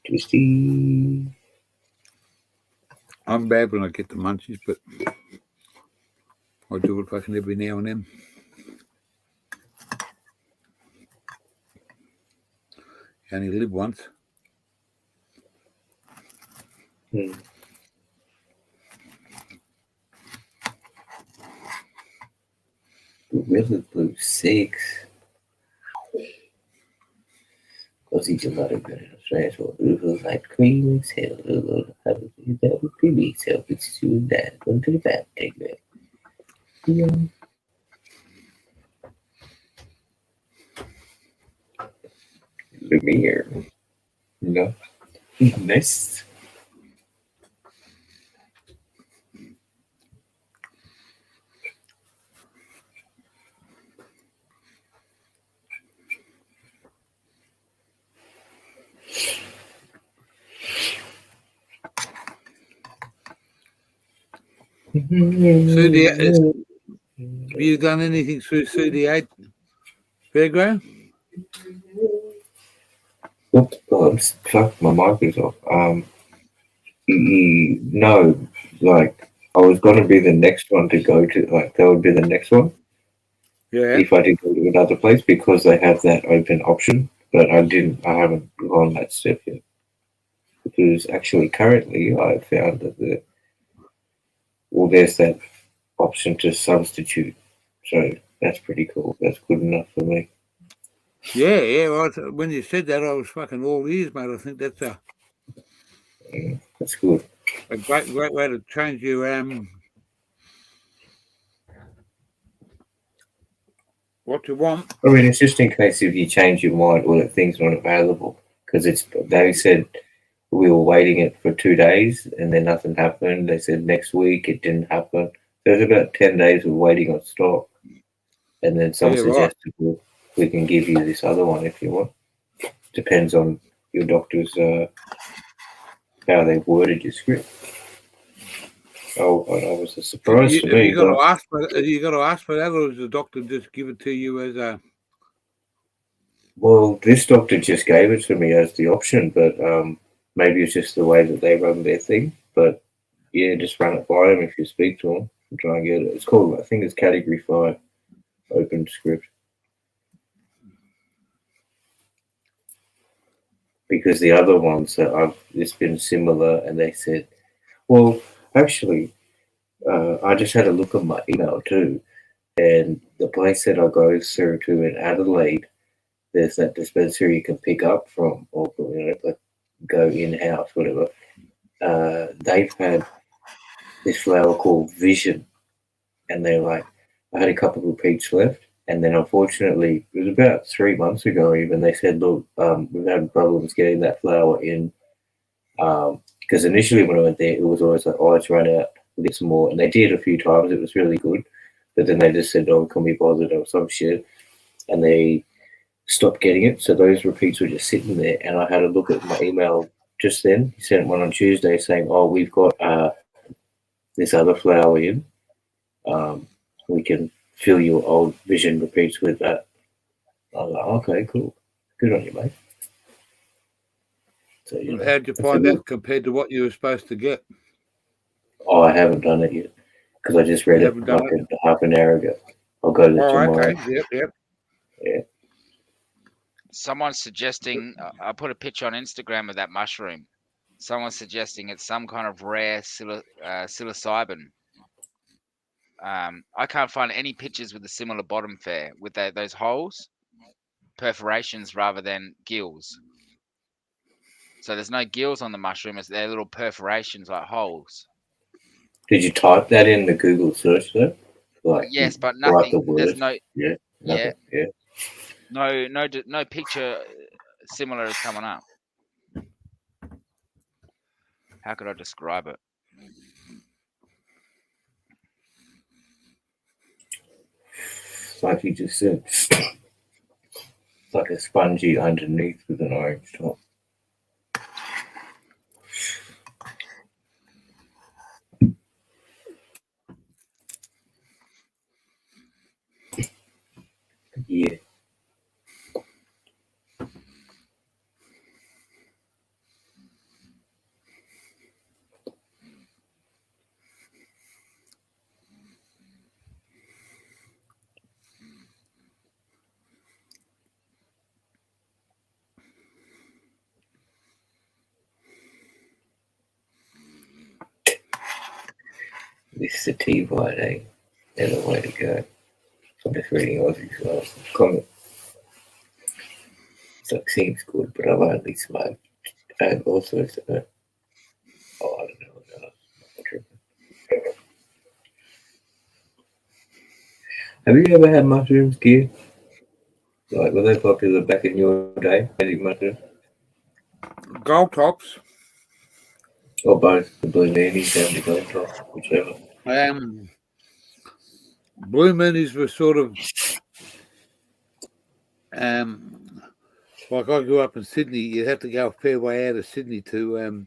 Twisty. I'm bad when I get the munchies, but I do it fucking every now and then. You only live once. Hmm. Gorilla Glue 6. Così giocare bene lo stress or little light cream exhale a little have that would be self it's you that going to the back take that. Yeah. Lumiere. No. Nice. Have you done anything through CD8, Fairground? Oops, oh, fuck, my mic is off. No, like, I was going to be the next one to go to, like, that would be the next one. Yeah. If I did go to another place because they have that open option, but I haven't gone that step yet. Because actually, currently, I found that there's that option to substitute. So that's pretty cool. That's good enough for me. Yeah. Well, when you said that, I was fucking all ears, mate. I think that's That's good. a great way to change your what you want. I mean, it's just in case if you change your mind or that things aren't available. Because they said we were waiting it for 2 days and then nothing happened. They said next week it didn't happen. There's about 10 days of waiting on stock. And then some suggested, well, we can give you this other one if you want. Depends on your doctor's how they worded your script. Oh, I was a surprise to me. You got to ask for that, or does the doctor just give it to you as a? Well, this doctor just gave it to me as the option, but maybe it's just the way that they run their thing. But yeah, just run it by them if you speak to them and try and get it. It's called, I think it's Category 5 open script. Because the other ones that it's been similar, and they said, well, actually, I just had a look at my email too, and the place that I go through to in Adelaide, there's that dispensary you can pick up from, or like go in house, whatever. They've had this flower called Vision, and they're like, I had a couple of repeats left. And then, unfortunately, it was about 3 months ago. Even they said, "Look, we've had problems getting that flower in." Because initially, when I went there, it was always like, "Oh, it's run out. We'll get some more." And they did a few times. It was really good. but then they just said, "Oh, can we bothered?" or some shit, and they stopped getting it. So those repeats were just sitting there, and I had a look at my email just then. He sent one on Tuesday saying, "Oh, we've got this other flower in. We can fill your old vision repeats with that." I was like, "Okay, cool, good on you, mate." So you know, How'd you that's a find good- that compared to what you were supposed to get? Oh, I haven't done it yet because I just read You it haven't done like it? half an hour ago. I'll go to Oh, tomorrow. okay. Yep. Yeah. Someone's suggesting. I put a picture on Instagram of that mushroom. Someone's suggesting it's some kind of rare psilocybin. I can't find any pictures with a similar bottom fare with those holes, perforations rather than gills. So there's no gills on the mushroom; it's they're little perforations like holes. Did you type that in the Google search though? Like Yes, but write the nothing. There's word? no. Yeah. Yeah, Nothing. Yeah. no picture similar is coming up. How could I describe it? Like you just said, it's like a spongy underneath with an orange top. Yeah. This sativa, eh? There's a way to go. I'm just reading Aussie's comment. It's like, seems good, but I've only smoked. And also, I don't know. No. Have you ever had mushrooms, Gear? Like, were they popular back in your day? Eating mushrooms? Gold tops. Or both? The blue meanies and the gold top, whichever. Blue moonies were sort of like I grew up in Sydney. You had to go a fair way out of Sydney to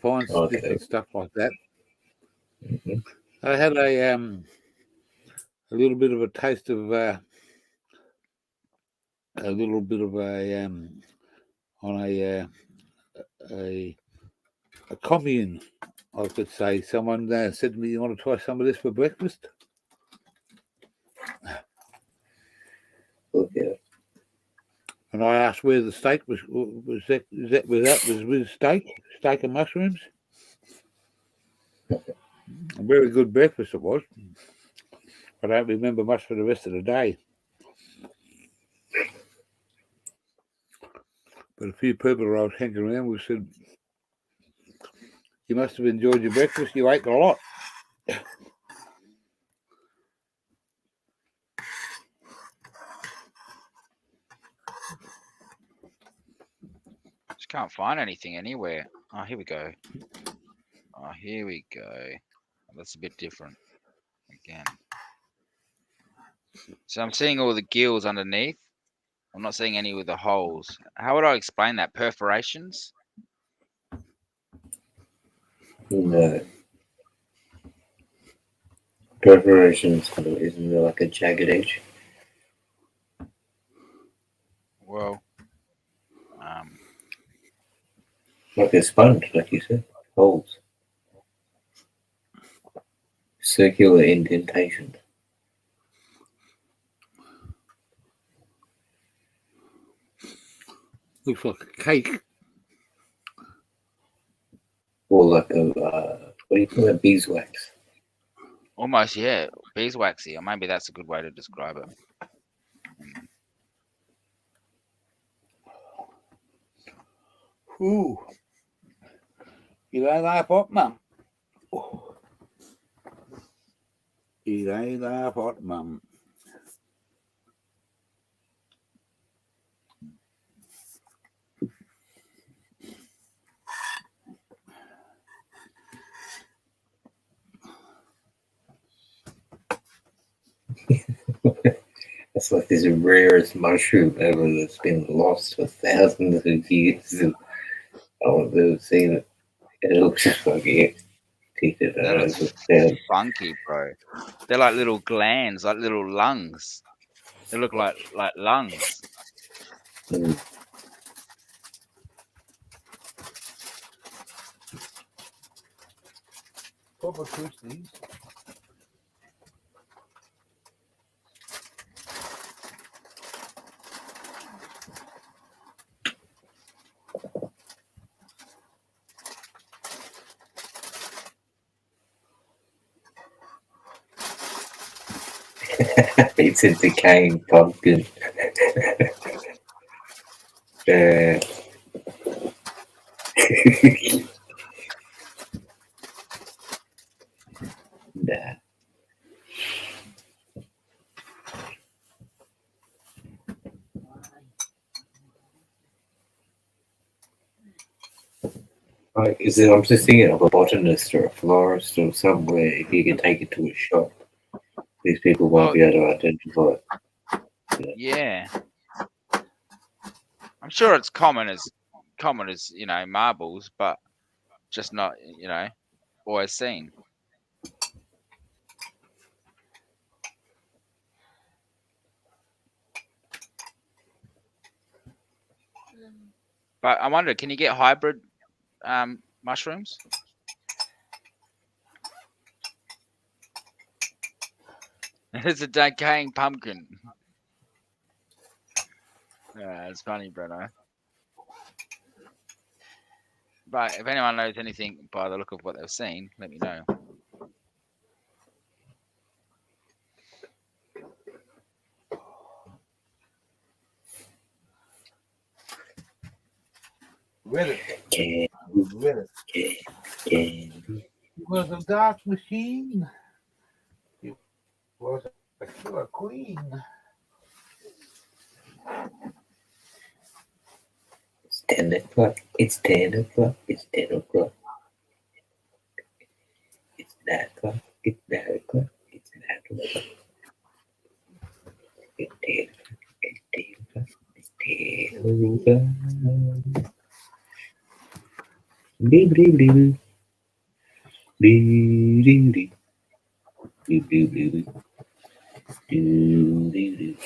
find Okay. different stuff like that. Mm-hmm. I had a little bit of a taste of a little bit of a on a commune, I could say. Someone said to me, "You want to try some of this for breakfast?" Okay. And I asked where the steak was. Was that with steak and mushrooms? A very good breakfast it was. I don't remember much for the rest of the day. But a few people I was hanging around with said, "You must have enjoyed your breakfast. You ate a lot." Just can't find anything anywhere. Oh, here we go. Oh, here we go. That's a bit different again. So I'm seeing all the gills underneath. I'm not seeing any with the holes. How would I explain that? Perforations? No. Perforations, isn't there like a jagged edge? Well, Like a sponge, like you said. Holes. Circular indentations. Looks like a cake. Or like a, what do you call that? Beeswax. almost, yeah, beeswaxy, or maybe that's a good way to describe it. Ooh, you ain't that hot, mum. It ain't that hot, mum. It's like this rarest mushroom ever that's been lost for thousands of years. And I've never seen it. It looks just like it. Take it That out looks of the funky, bro. They're like little glands, like little lungs. They look like lungs. Mm. Proper twisties. It's a decaying pumpkin. Nah. Like, I'm just thinking of a botanist or a florist or somewhere. If you can take it to a shop, these people won't be able to identify it. Yeah. I'm sure it's common as marbles, but just not always seen. But I wonder, can you get hybrid mushrooms? It's a decaying pumpkin. Yeah, it's funny, Bruno. But if anyone knows anything by the look of what they've seen, let me know. Read it. Read it. It was a dark machine. It was a killer queen. It's 10 o'clock. It's 10 o'clock. It's 10 o'clock. It's 9 o'clock. It's 9 o'clock. It's 9 o'clock. It's 10 o'clock. It's 10 o'clock. It's 10 o'clock. Dee dee dee dee dee dee dee dee dee dee dee dee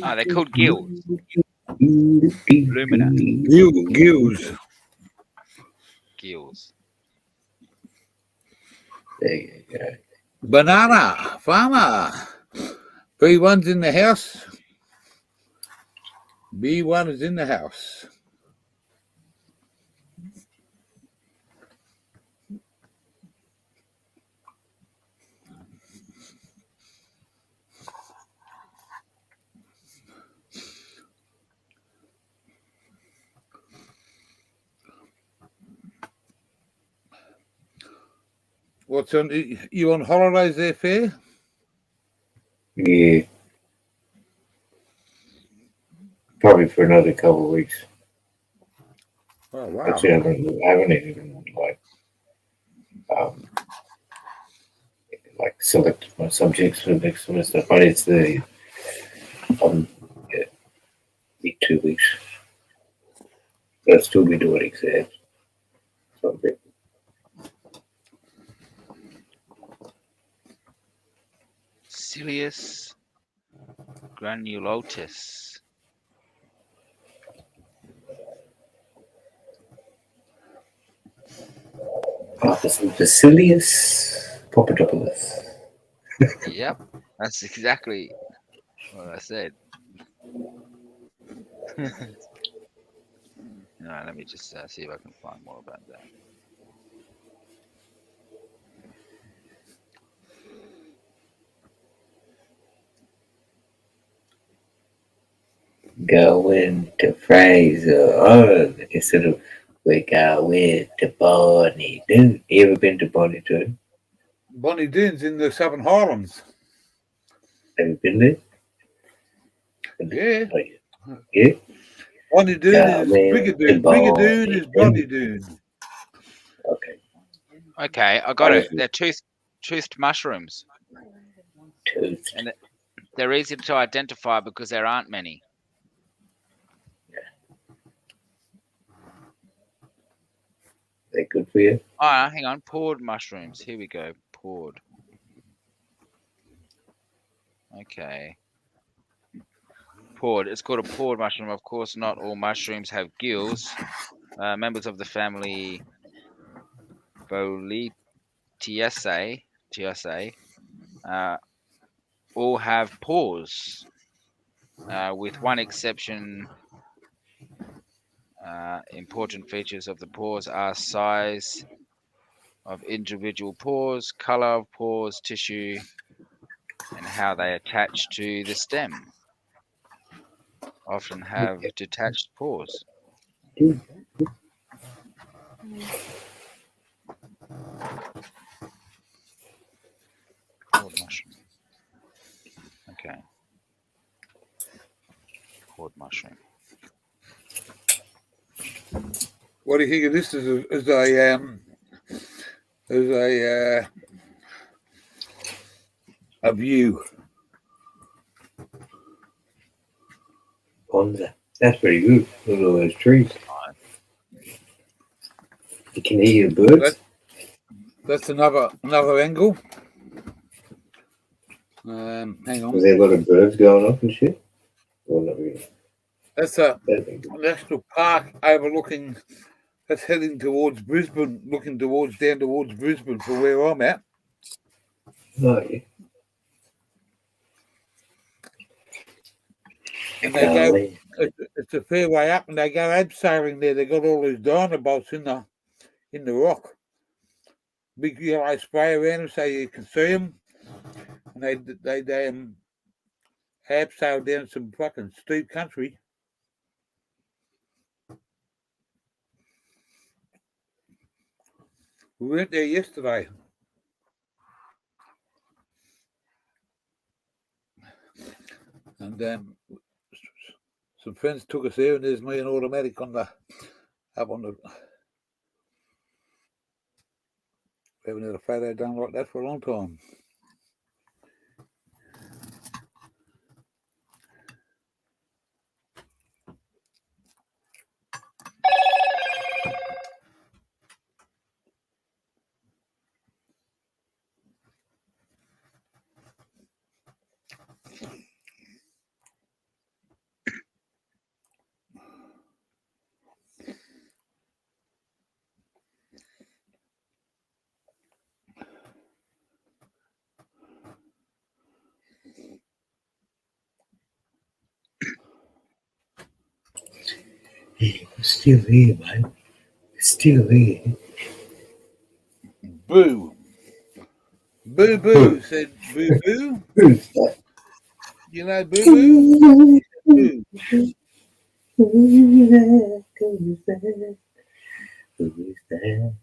Oh, they're called gills. Lumina. Gills. Gills. There you go. Banana. Farmer. B1's in the house. B1 is in the house. What's on? You on holidays there, Fair? Yeah. Probably for another couple of weeks. Oh wow! Actually, I haven't even selected my subjects for next semester, but it's the need 2 weeks. I'll still be doing exams. Something. Cilius granulotis. Basilius Papadopoulos. Yep, that's exactly what I said. No, let me just see if I can find more about that. Going to Fraser. Oh, instead of we're going to Bonnie Doon. You ever been to Bonnie Doon? Bonnie Doon's in the Southern Highlands. Have you been there? Yeah. Oh, yeah. Yeah? Bonnie Doon is Brigadoon. Brigadoon is Bonnie Doon. Okay. Okay, I got it. Honestly. They're toothed mushrooms, Toast. and they're easy to identify because there aren't many. They're good for you. Oh, hang on. Poured mushrooms. Here we go. Poured. Okay. Poured. It's called a poured mushroom. Of course, not all mushrooms have gills. Members of the family Boletiaceae all have pores, with one exception. Important features of the pores are size of individual pores, color of pores, tissue, and how they attach to the stem. Often have detached pores. Poured mushroom. Okay. Poured mushroom. What do you think of this as a view? Bonza. That's pretty good. Look at all those trees. You can hear the birds. That's another angle. Hang on. Was there a lot of birds going off and shit? Well, not really. That's a That'd be good. national park overlooking. That's heading towards Brisbane, looking down towards Brisbane for where I'm at. Oh, yeah. And they go. It's a fair way up, and they go abseiling there. They got all these dinobots in the rock. Big yellow spray around them so you can see them. And they abseil down some fucking steep country. We went there yesterday. And some friends took us there, and there's me and Automatic up on the. We haven't had a photo done like that for a long time. Hey, we're still here, man. We're still here. Boo. Boo boo, said boo boo. Who's that? You know boo boo? Boo. Who's that? Who's that? Who's that?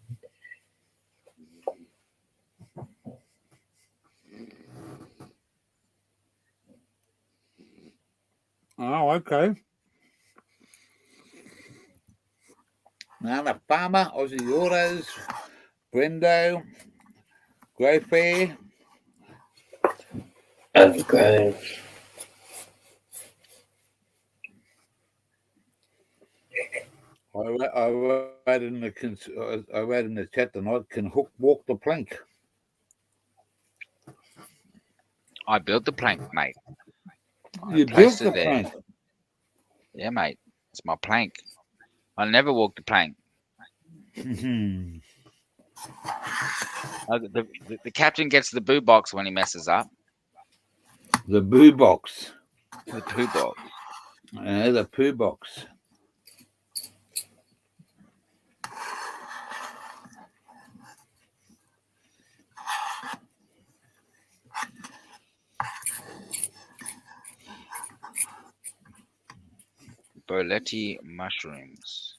Oh, okay. Nana Farmer, Aussie Autos, Brendo, Grey Fair. Overgrown. I read in the chat tonight. Can Hook walk the plank? I built the plank, mate. You built the plank. Yeah, mate. It's my plank. I never walk the plank. The captain gets the boo box when he messes up. The boo box. The poo box. The poo box. Boleti mushrooms.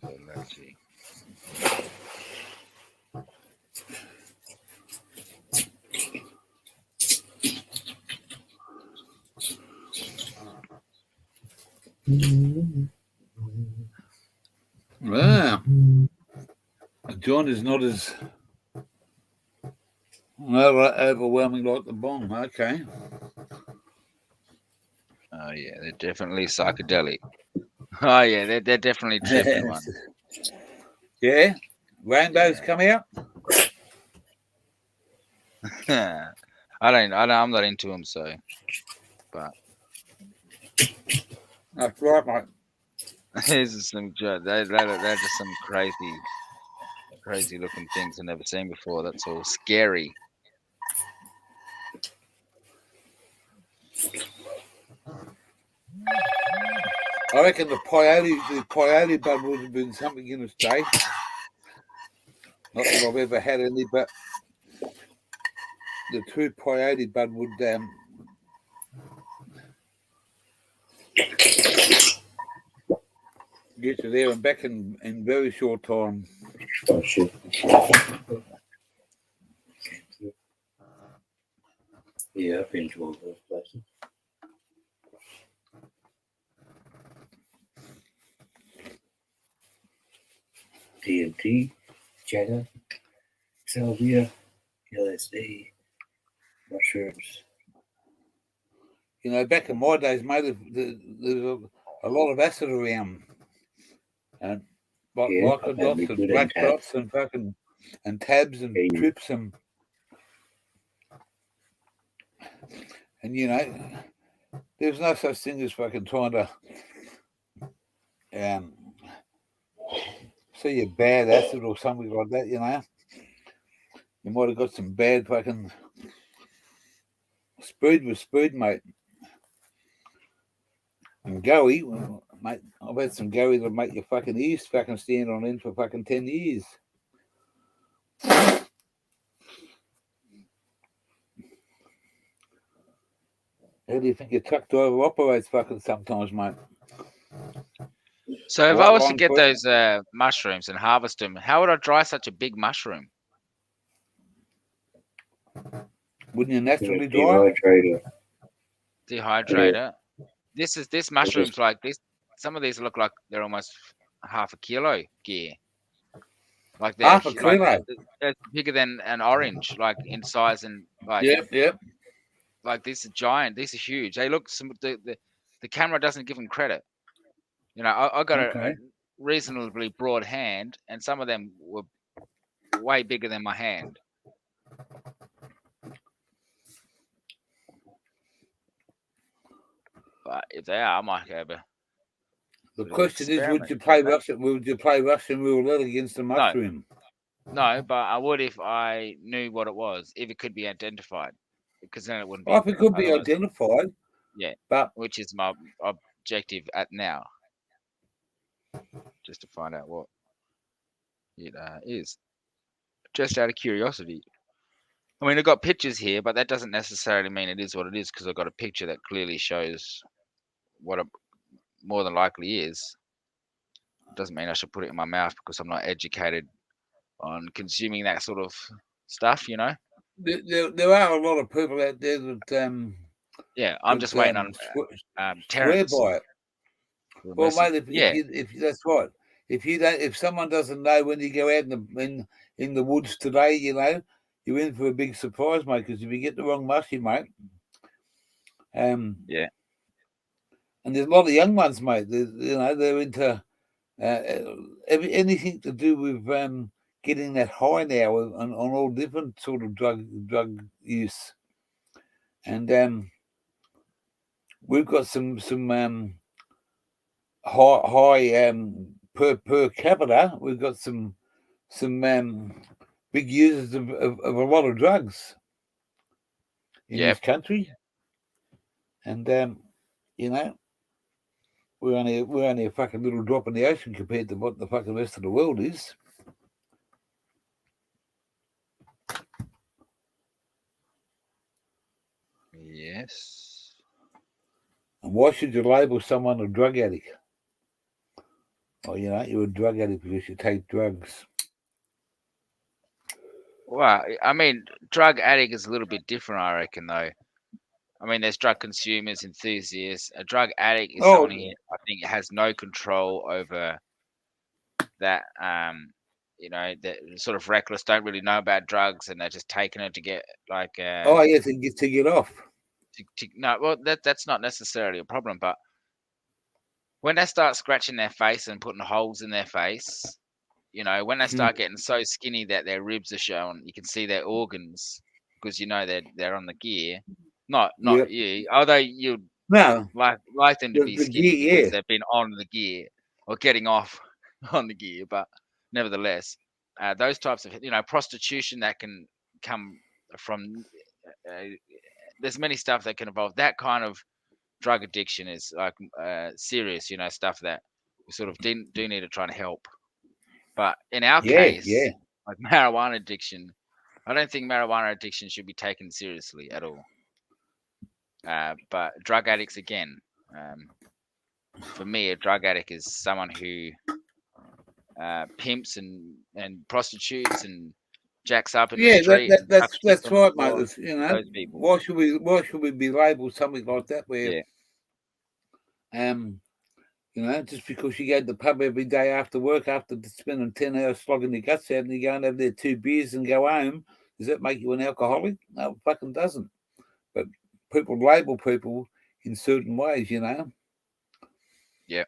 Boleti. joint is not as overwhelming like the bong. Okay. Oh yeah, they're definitely psychedelic. Oh yeah, they're definitely tripping one. Yeah. Rainbows come out. I'm not into them, so. But That's right, mate. these are some they're just some crazy looking things I've never seen before. That's all scary. I reckon the peyote bud would have been something in its day. Not that I've ever had any, but the true peyote bud would get you there and back in very short time. Oh shit. Yeah, I've been to all those places. DMT, Jagger, salvia, LSD, mushrooms. You know, back in my days, mate, there's a lot of acid around, and like Yeah, micro I've had dots and liquid black and tab. dots and fucking and tabs and Yeah. trips and you know, there's no such thing as fucking trying to see a bad acid or something like that. You know, you might have got some bad fucking speed, mate. And goey, well, mate, I've had some goey that'll make your fucking ears fucking stand on end for fucking 10 years. How do you think your truck driver operates fucking sometimes, mate? So if Right I was to line get for it. those mushrooms and harvest them, how would I dry such a big mushroom? Wouldn't you naturally dry? Dehydrator. Dehydrator. This mushroom's like this. Some of these look like they're almost half a kilo gear. Like they're Half a kilo. they're bigger than an orange, like in size and like Yep. like this is giant. These are huge. They look the camera doesn't give them credit. You know, I got a Okay. reasonably broad hand, and some of them were way bigger than my hand. But if they are, I might have a. The bit of question is, experiment would you about play Russian roulette against the mushroom? No, but I would if I knew what it was, if it could be identified, because then it wouldn't be. If it could be otherwise- identified, Yeah, but which is my objective at now, just to find out what it is, just out of curiosity. I mean, I've got pictures here, but that doesn't necessarily mean it is what it is, because I've got a picture that clearly shows what it more than likely is. It doesn't mean I should put it in my mouth because I'm not educated on consuming that sort of stuff, you know. there are a lot of people out there that Yeah, I'm just waiting on swear Terrence. by it. Well, mate, if that's right. If someone doesn't know when you go out in the woods today, you know, you're in for a big surprise, mate. Because if you get the wrong mushy, mate, yeah, and there's a lot of young ones, mate. They're into anything to do with getting that high now on all different sort of drug use, and we've got some high per capita. We've got some big users of a lot of drugs in this country, and you know, we're only a fucking little drop in the ocean compared to what the fucking rest of the world is. Yes. And why should you label someone a drug addict? Oh, you know, you're a drug addict because you take drugs. Well, I mean, drug addict is a little bit different, I reckon, though. I mean, there's drug consumers, enthusiasts. A drug addict is someone who I think has no control over that you know, that sort of reckless, don't really know about drugs, and they're just taking it to get like Oh, yeah, to get off. no, well, that's not necessarily a problem, but when they start scratching their face and putting holes in their face, you know, when they start getting so skinny that their ribs are showing, you can see their organs because you know they're on the gear. Not Yep. you, although you No, like them to be the skinny gear, because yeah. they've been on the gear or getting off on the gear, but nevertheless, those types of, you know, prostitution that can come from there's many stuff that can involve that kind of drug addiction is like serious, you know, stuff that we sort of do need to try and help. But in our Yeah, case, like marijuana addiction, I don't think marijuana addiction should be taken seriously at all. But drug addicts, again, for me, a drug addict is someone who pimps and prostitutes and jacks up in the yeah. street and chucks chicks That's on the right, mate. floor. It's, you know, Those people. why should we be labelled something like that? Where Yeah. You know, just because you go to the pub every day after work, after spending 10 hours slogging your guts out, and you go and have their 2 beers and go home, does that make you an alcoholic? No, it fucking doesn't. But people label people in certain ways, you know. Yep.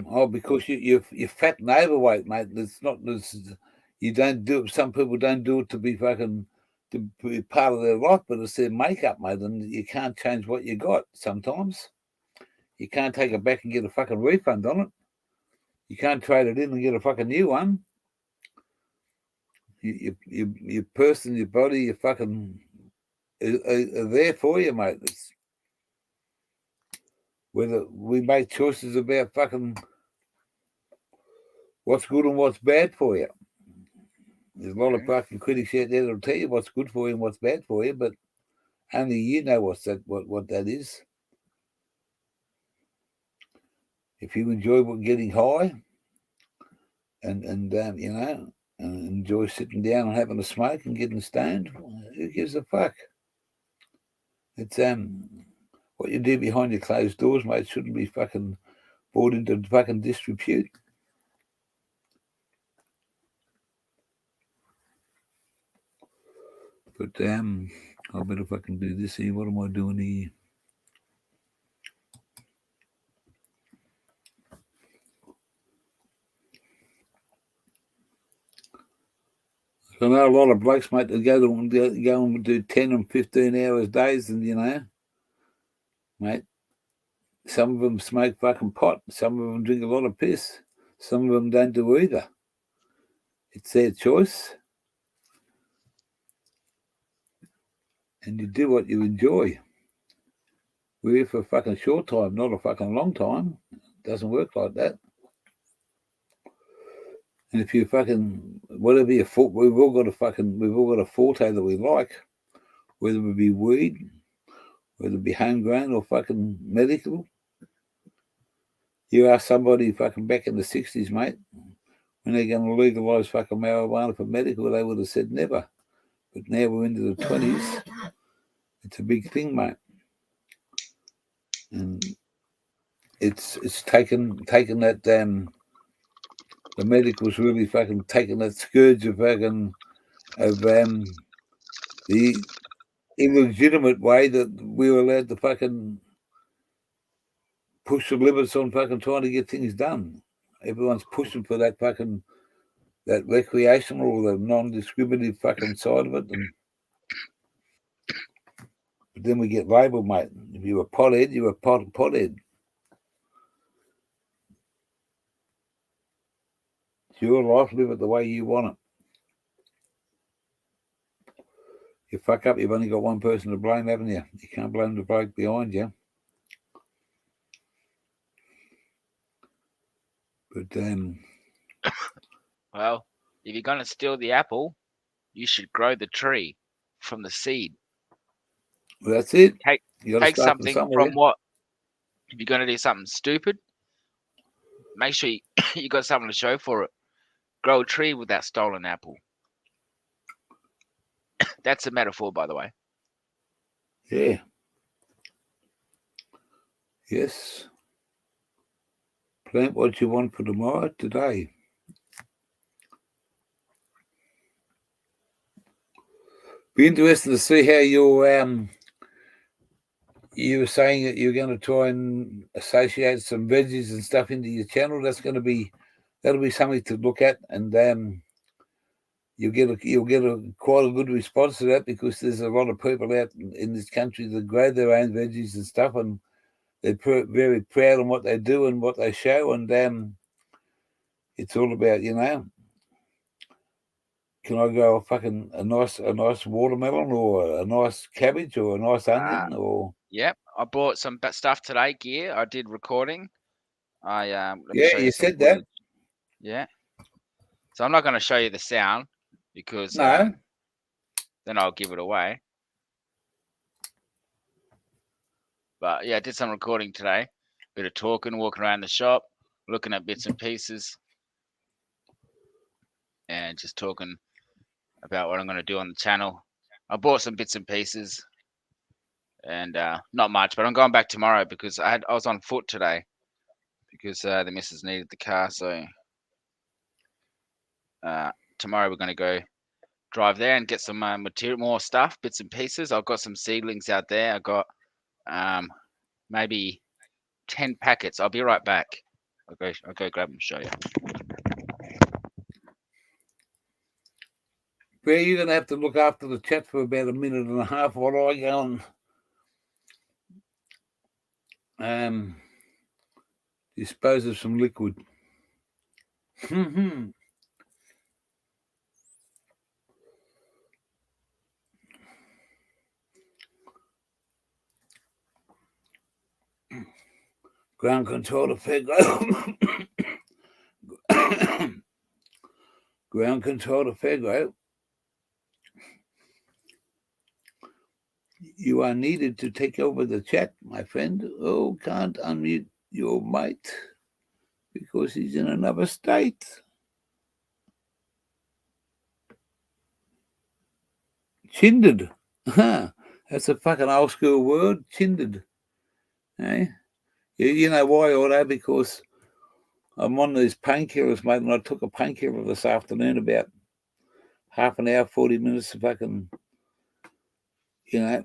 Oh, because you're fat and overweight, mate. It's not. You don't do it. Some people don't do it to be fucking to be part of their life, but it's their makeup, mate. And you can't change what you got. Sometimes you can't take it back and get a fucking refund on it. You can't trade it in and get a fucking new one. Your person, your body, your fucking are there for you, mate. It's whether we make choices about fucking what's good and what's bad for you. There's a lot of fucking critics out there that'll tell you what's good for you and what's bad for you, but only you know what that is. If you enjoy getting high and you know, and enjoy sitting down and having a smoke and getting stoned, who gives a fuck? It's what you do behind your closed doors, mate, shouldn't be fucking brought into fucking disrepute. But I better fucking do this here. What am I doing here? I know a lot of blokes, mate, that go and do 10 and 15 hours days, and you know, mate, some of them smoke fucking pot, some of them drink a lot of piss, some of them don't do either. It's their choice, and you do what you enjoy. We're here for a fucking short time, not a fucking long time. It doesn't work like that. And if you fucking whatever your fault, we've all got a forte that we like, whether it be weed, whether it be homegrown or fucking medical. You ask somebody fucking back in the 60s, mate, when they're going to legalise fucking marijuana for medical, they would have said never. But now we're into the 20s. It's a big thing, mate. And it's taken that the medical's really fucking taken that scourge of fucking the illegitimate way that we were allowed to fucking push the limits on fucking trying to get things done. Everyone's pushing for that fucking that recreational or the non-discriminative fucking side of it, and but then we get labelled, mate. If you're a pothead, you're a pothead. It's your life, live it the way you want it. You fuck up, you've only got one person to blame, haven't you? You can't blame the bloke behind you. But well, if you're gonna steal the apple, you should grow the tree from the seed. Well, that's it. Take something from what. If you're gonna do something stupid, make sure you got something to show for it. Grow a tree with that stolen apple. That's a metaphor, by the way. Yeah. Yes. Plant what you want for tomorrow, today. Be interesting to see how you were saying that you're going to try and associate some veggies and stuff into your channel. That'll be something to look at, and you'll get quite a good response to that, because there's a lot of people out in this country that grow their own veggies and stuff, and they're very proud of what they do and what they show, and it's all about, can I go a nice watermelon, or a nice cabbage, or a nice onion, or Yep, I bought some stuff today. Gear. I did recording. Let me yeah, show you some said that. footage. Yeah. So I'm not going to show you the sound because No. then I'll give it away. But yeah, I did some recording today. Bit of talking, walking around the shop, looking at bits and pieces, and just talking about what I'm going to do on the channel. I bought some bits and pieces, and not much, but I'm going back tomorrow because I was on foot today because the missus needed the car. So tomorrow we're going to go drive there and get some more stuff, bits and pieces. I've got some seedlings out there. I got maybe 10 packets. I'll be right back. I'll go grab them and show you. Well, you're going to have to look after the chat for about a minute and a half while I go and dispose of some liquid. Ground control of fair growth. Ground control of fair growth. You are needed to take over the chat, my friend. Oh, can't unmute your mate because he's in another state. Chindered. That's a fucking old school word, chindered. Eh? You know why, Otto? Because I'm on these painkillers, mate, and I took a painkiller this afternoon, about half an hour, 40 minutes to fucking,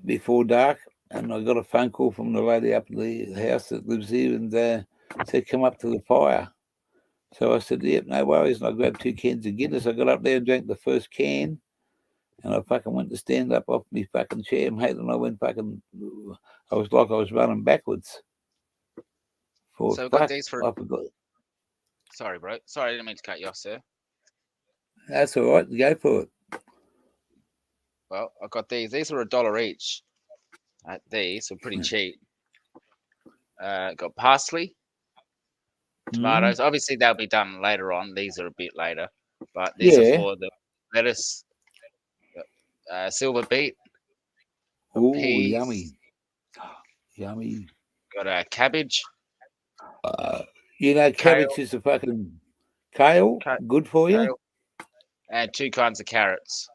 before dark. And I got a phone call from the lady up at the house that lives here, and said, come up to the fire. So I said, yep, no worries. And I grabbed 2 cans of Guinness. I got up there and drank the first can. And I fucking went to stand up off my fucking chair, mate, and I went fucking, I was like I was running backwards. So we've got these for... I forgot. Sorry, bro. Sorry, I didn't mean to cut you off, sir. That's all right. Go for it. Well, I got these. These are $1 each. These are pretty cheap. Got parsley, tomatoes. Obviously, they'll be done later on. These are a bit later. But these are for the lettuce, silver beet. Oh, peas. yummy. Yummy. Got a cabbage. Cabbage is a fucking kale. Good for you. And 2 kinds of carrots.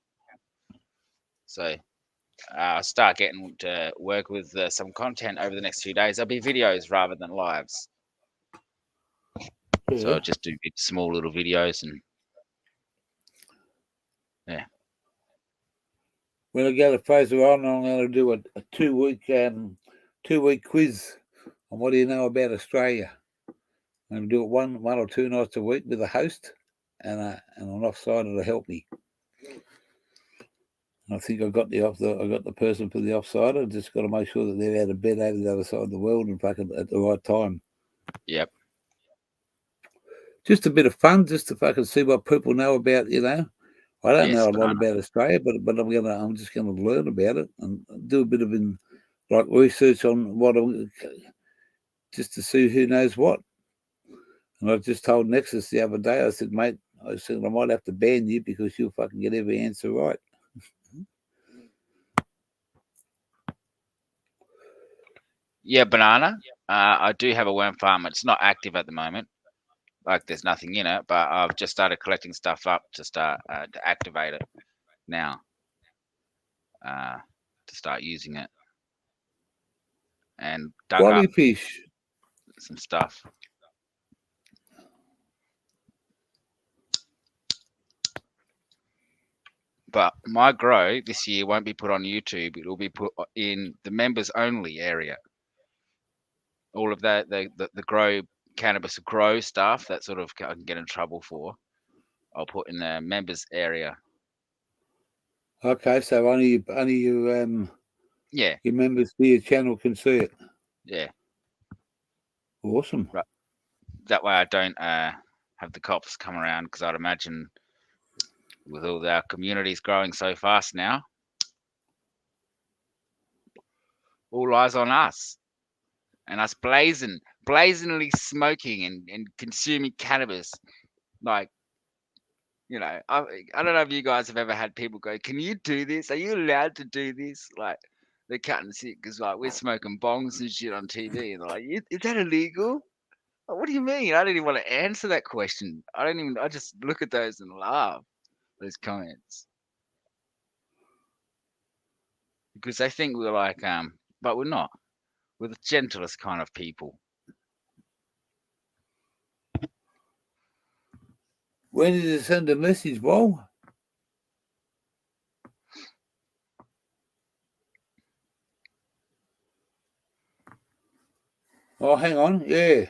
So I'll start getting to work with some content over the next few days. There'll be videos rather than lives. Yeah. So I'll just do small little videos and yeah. When I go to Fraser Island, I'm going to do a 2-week quiz on what do you know about Australia. I'm going to do it one or 2 nights a week with a host and an offsider to help me. I think I got the person for the offsider. Just got to make sure that they're out of bed over the other side of the world and fucking at the right time. Yep. Just a bit of fun, just to fucking see what people know about. I don't know a lot about Australia, but I'm just gonna learn about it and do a bit of research on just to see who knows what. And I just told Nexus the other day, I said, mate, I might have to ban you because you'll fucking get every answer right. Yeah, banana. I do have a worm farm. It's not active at the moment. Like there's nothing in it, but I've just started collecting stuff up to start to activate it now. To start using it. And dug up fish. some stuff. But my grow this year won't be put on YouTube. It will be put in the members only area. All of that, the grow cannabis grow stuff that sort of I can get in trouble for, I'll put in the members area. Okay, so only you Yeah, your members to your channel can see it. yeah. Awesome. Right. That way I don't have the cops come around, because I'd imagine with all our communities growing so fast now, all eyes on us and us blazingly smoking and consuming cannabis. Like, you know, I don't know if you guys have ever had people go, "Can you do this? Are you allowed to do this?" Like, they're cutting sick because like we're smoking bongs and shit on TV, and they're like, "Is that illegal?" Like, what do you mean? I don't even want to answer that question. I just look at those and laugh, those comments. Because they think we're like, but we're not. We're the gentlest kind of people. When did you send a message, Bo? Oh, hang on. Yeah.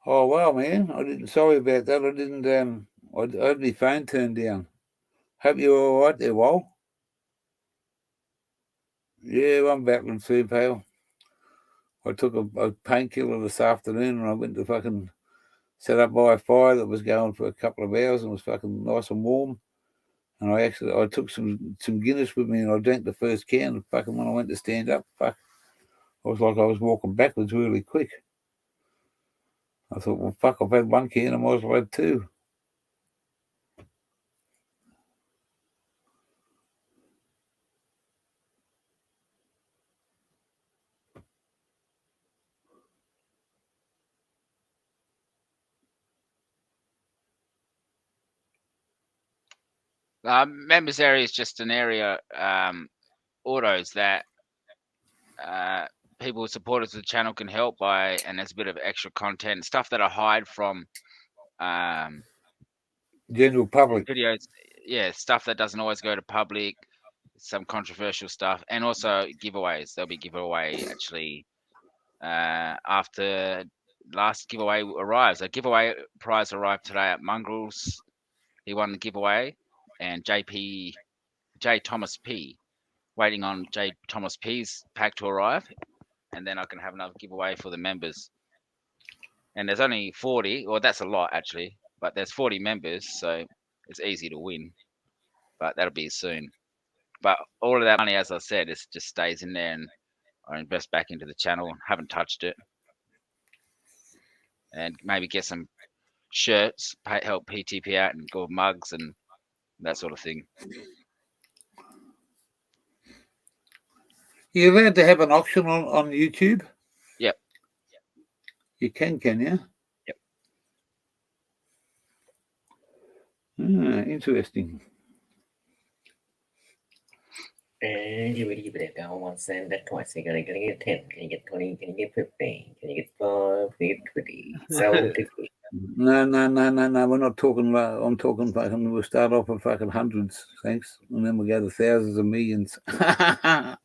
Oh, wow, man. I didn't. Sorry about that. I didn't. I had my phone turned down. Hope you're all right there, Wal. Yeah, I'm battling through, pal. I took a painkiller this afternoon and I went to fucking set up by a fire that was going for a couple of hours and was fucking nice and warm. And I took some Guinness with me and I drank the first can. And fucking when I went to stand up, fuck, I was like I was walking backwards really quick. I thought, well, fuck, I've had one can, I might as well have two. Members area is just an area, autos that people supporters of the channel can help by, and there's a bit of extra content, stuff that I hide from General public. videos. Yeah, stuff that doesn't always go to public, some controversial stuff, and also giveaways. There'll be giveaway actually after last giveaway arrives. A giveaway prize arrived today at Mongrels. He won the giveaway, and J Thomas P, waiting on J Thomas P's pack to arrive, and then I can have another giveaway for the members. And there's only 40, or that's a lot actually, but there's 40 members, so it's easy to win. But that'll be soon. But all of that money, as I said, it just stays in there, and I invest back into the channel. Haven't touched it, and maybe get some shirts, help PTP out, and go mugs and that sort of thing. You're allowed to have an auction on YouTube? Yep. You can you? Yep. Interesting. And you really better go once and that twice. You're gonna get 10. Can you get 20? Can you get 15? Can you get 5? Can you get 20? So No. We're not talking about. I'm talking fucking. We'll start off with fucking hundreds, thanks, and then we'll go to thousands and millions. I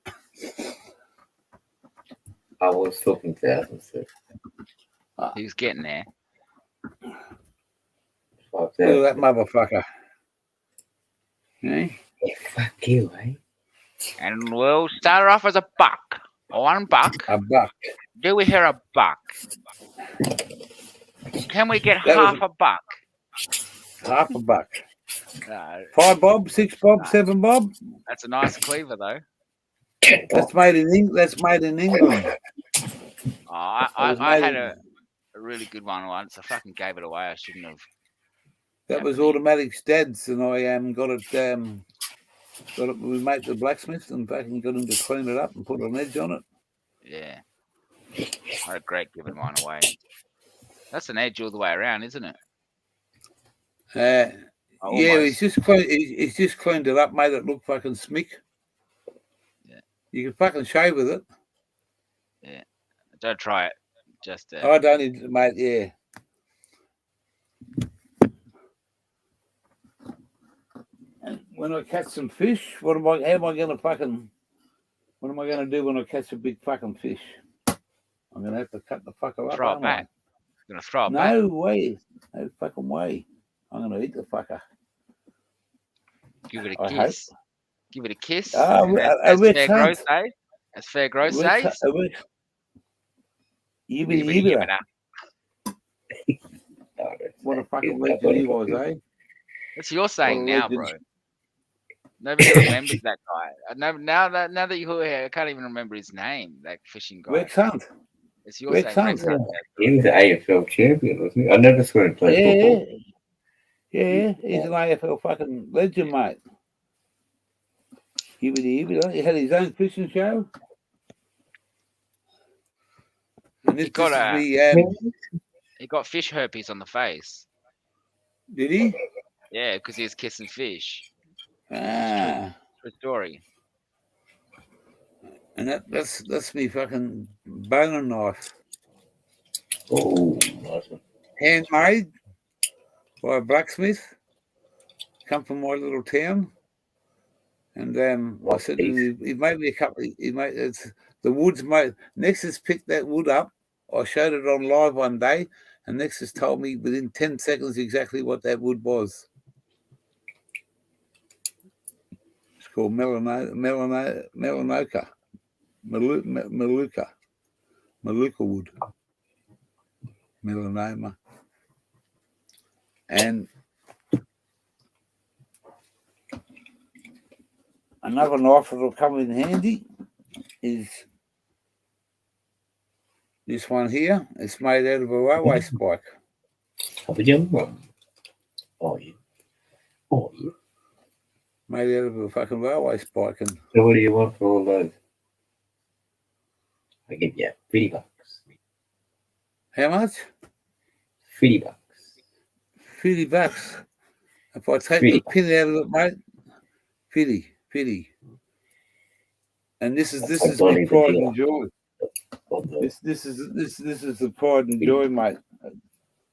was talking thousands. He's getting there. Look at that motherfucker. Eh? Yeah, fuck you, eh? And we'll start off as a buck. $1. A buck. Do we hear a buck? Can we get half a buck? Half a buck. No, 5 bob, 6 bob, 7 bob. that's a nice cleaver though. That's made in England. That's made in England. Oh, I had a really good one once. I fucking gave it away. I shouldn't have. That was automatic stads, and I got it. We made the blacksmith and fucking got him to clean it up and put an edge on it. Yeah, I had a great giving mine away. That's an edge all the way around, isn't it? Yeah, Almost. he's just cleaned it up, made it look fucking smick. Yeah. You can fucking shave with it. Yeah. Don't try it. Just I don't need, mate. Yeah. when I catch some fish, what am I? How am I going to fucking? What am I going to do when I catch a big fucking fish? I'm going to have to cut the fucker up. Throw it aren't back. You're gonna throw I? it back. No way. No fucking way. I'm going to eat the fucker. Give it a I hope. kiss. Give it a kiss. Ah, and a as Rex fair Hunt. growth says. As fair growth Rex, says. a Rex. Yibbity Yibbity yibbita. yibbita. No, What a fucking that's legend he was, eh? That's your saying What a now, legend. bro. Nobody remembers that guy. Now that you hear, I can't even remember his name. That fishing guy. Rex Hunt. It's your Rex saying. Hunt. Rex Hunt. He was an AFL champion, wasn't he? I never saw him play football. Yeah, he's an AFL fucking legend, mate. Yibbity yibbity. He had his own fishing show. And He got he got fish herpes on the face. did he? Yeah, because he was kissing fish. Ah, True story. and that's me fucking boning knife, Oh, nice one. handmade by a blacksmith. Come from my little town, and I said to him, he made me a couple. He made the wood's made. Nexus picked that wood up. I showed it on live one day, and Nexus told me within 10 seconds exactly what that wood was. It's called Maluka wood, melanoma, and another knife that'll come in handy is this one here. It's made out of a railway spike. Oh, yeah. Oh, yeah. Made out of a fucking railway spike. And So what do you want for all those? I give you $50. how much? $50. $50. If I take $50. the pin out of it, mate, 50. And this is my pride and joy. This is the pride and joy, mate.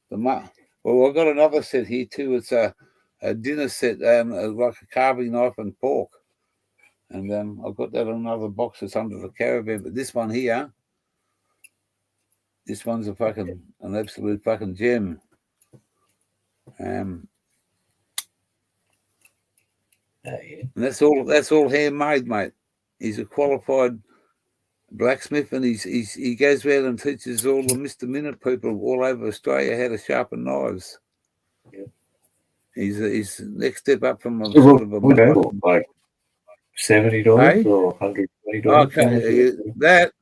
Well, I've got another set here too. It's a dinner set, like a carving knife and pork. And I've got that in another box that's under the caravan. But this one here, this one's an absolute fucking gem. And that's all handmade, mate. He's a qualified blacksmith, and he goes around and teaches all the misdemeanor people all over Australia how to sharpen knives. Yeah. He's next step up from a sort of like $70 or $120. Okay,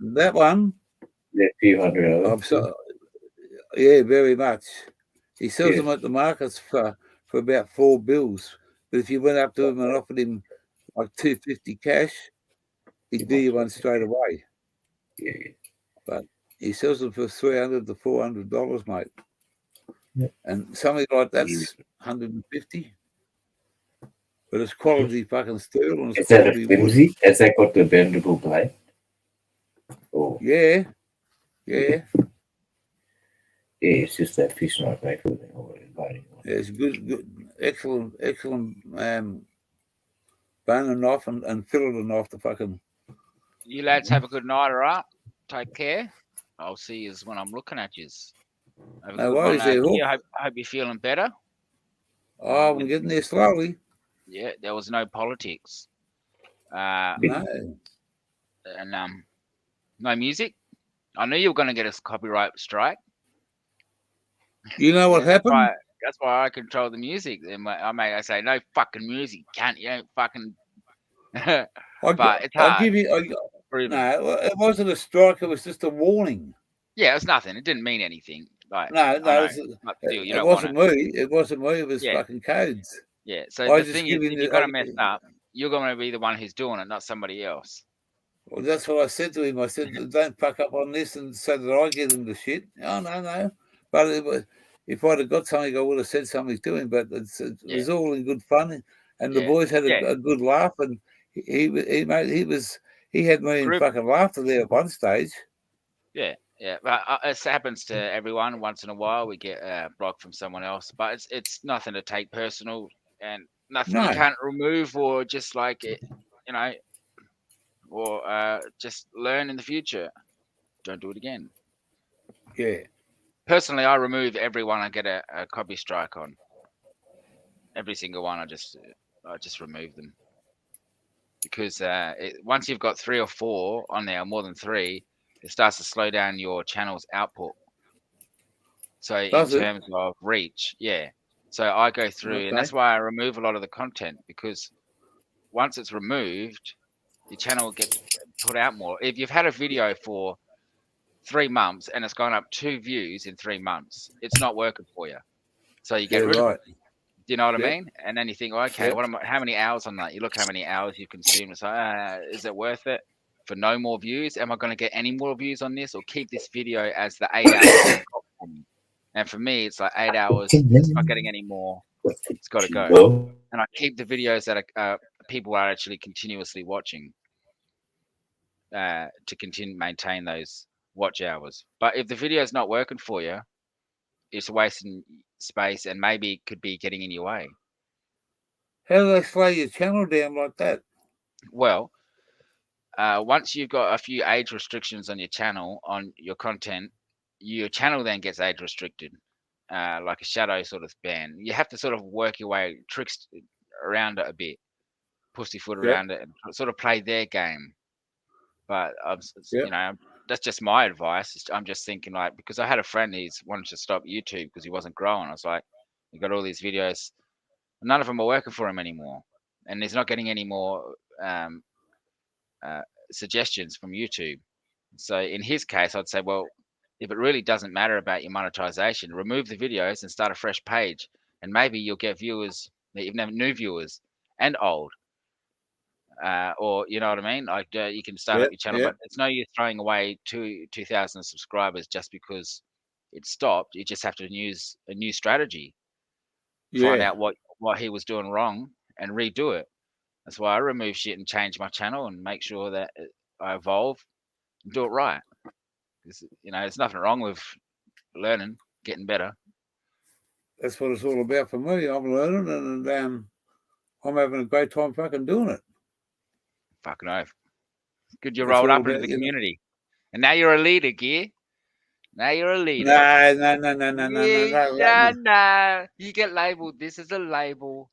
that one. Yeah, a few $100. Yeah, very much. He sells them at the markets for about $4. But if you went up to him and offered him like $250 cash, he'd do you one straight away. Yeah. But he sells them for $300 to $400, mate. Yeah. And something like that's $150. But it's quality fucking steel. And Is that a flimsy? Has that got the bendable blade? Oh. Yeah. Yeah, it's just that fish knife, mate. Yeah, it's good, excellent bone and knife and fillet knife to fucking. You lads have a good night, all right? Take care. I'll see you when I'm looking at you. No worries there, I hope you're feeling better. Oh, I'm getting there slowly. Yeah, there was no politics. No. And no music. I knew you were going to get a copyright strike. You know what happened? That's why I control the music. I say no fucking music, can't you? Don't fucking. But it's hard. I'll give you. No, it wasn't a strike. It was just a warning. Yeah, it was nothing. It didn't mean anything. Like no, it wasn't me. It wasn't me. It was fucking codes. Yeah. So the thing is, if you're gonna mess up, you're gonna be the one who's doing it, not somebody else. Well, that's what I said to him. I said, "Don't fuck up on this," and so that I get him the shit. Oh no. But if I'd have got something, I would have said something to him. But it was all in good fun, and the boys had a good laugh, and he had me in fucking laughter there at one stage. Yeah. But it happens to everyone once in a while. We get blocked from someone else, but it's nothing to take personal. and nothing you No. can't remove or just like it, you know, or just learn in the future. Don't do it again. Yeah. Personally, I remove everyone I get a copy strike on. Every single one, I just remove them because once you've got 3 or 4 on there, or more than 3, it starts to slow down your channel's output. So in Does it? terms of reach, yeah. So I go through, and Okay. that's why I remove a lot of the content because once it's removed, your channel gets put out more. If you've had a video for 3 months and it's gone up 2 views in 3 months, it's not working for you. So you Yeah, get rid of right. it. Do you know what I Yep. mean? And then you think, well, okay, Yep. how many hours on that? You look how many hours you've consumed. It's like, is it worth it for no more views? Am I going to get any more views on this, or keep this video as the 8 hours that it's got for me? And for me, it's like 8 hours. It's not getting any more. It's got to go. And I keep the videos that people are actually continuously watching to continue maintain those watch hours. But if the video is not working for you, it's wasting space and maybe it could be getting in your way. How do they slow your channel down like that? Well, once you've got a few age restrictions on your channel, on your content, your channel then gets age restricted, like a shadow sort of ban. You have to sort of work your way, tricks around it a bit, pussyfoot Yep. around it, and sort of play their game. But Yep. you know, that's just my advice. I'm just thinking like because I had a friend who's wanted to stop YouTube because he wasn't growing. I was like, you got all these videos, none of them are working for him anymore, and he's not getting any more uh, suggestions from YouTube. So in his case, I'd say, well, if it really doesn't matter about your monetization, remove the videos and start a fresh page, and maybe you'll get viewers, even have new viewers and old. Or you know what I mean? Like you can start up Yep. your channel, Yep. but it's no use throwing away 2,000 subscribers just because it stopped. You just have to use a new strategy, find Yeah. out what he was doing wrong, and redo it. That's why I remove shit and change my channel and make sure that I evolve and do it right. Because you know, there's nothing wrong with learning, getting better. That's what it's all about for me. I'm learning and I'm having a great time fucking doing it. Fucking oath. Good you It's rolled all up into about, the you know. community. And now you're a leader, Gear. Now you're a leader. No. No. You get labeled. This is a label.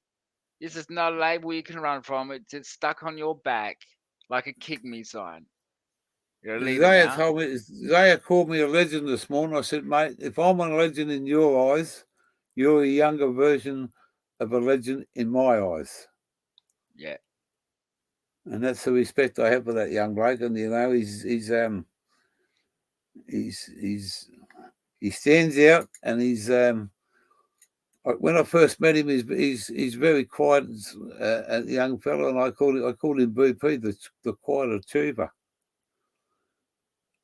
This is not a label you can run from. It's stuck on your back like a kick me sign. You're a leader now. Zaya called me a legend this morning. I said, mate, if I'm a legend in your eyes, you're a younger version of a legend in my eyes. Yeah. And that's the respect I have for that young bloke. And you know, he stands out, and he's when I first met him, he's very quiet, a young fellow, and I called him BP, the quiet achiever,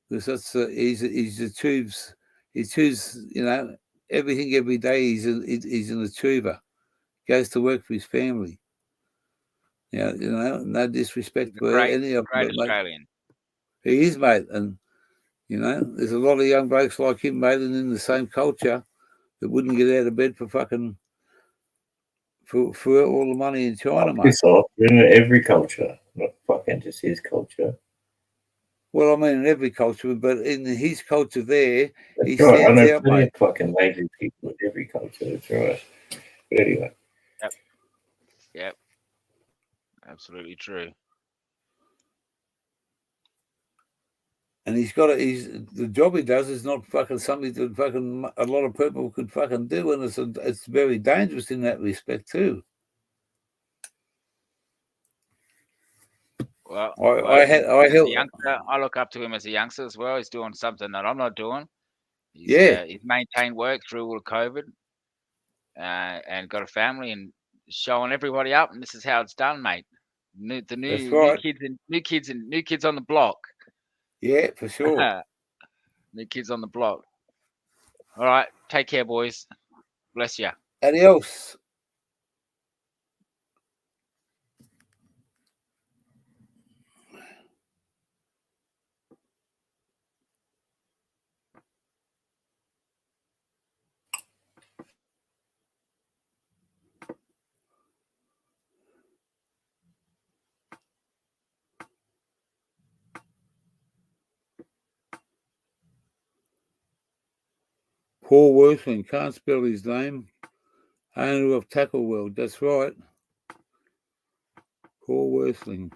because that's he's achieves you know, everything every day. He's an achiever. Goes to work for his family. You know, no disrespect He's a for any of great them, but mate, Australian. he is, mate, and you know, there's a lot of young blokes like him, mate, and in the same culture that wouldn't get out of bed for fucking for all the money in China, mate. Piss off. You're in every culture, not fucking just his culture. Well, I mean, in every culture, but in his culture there, That's he right. I stands know out, plenty mate. of fucking lazy people in every culture. That's right. But anyway. Yep. Absolutely true. And he's the job he does is not fucking something that fucking a lot of people could fucking do, and it's very dangerous in that respect too. Well, I I look up to him as a youngster as well. He's doing something that I'm not doing. He's maintained work through all of COVID, and got a family and showing everybody up. And this is how it's done, mate. That's right. New kids on the block. Yeah, for sure. New kids on the block. All right, take care, boys. Bless you. Adios. Paul Worthling, can't spell his name. Owner of Tackle World, that's right. Paul Worthling.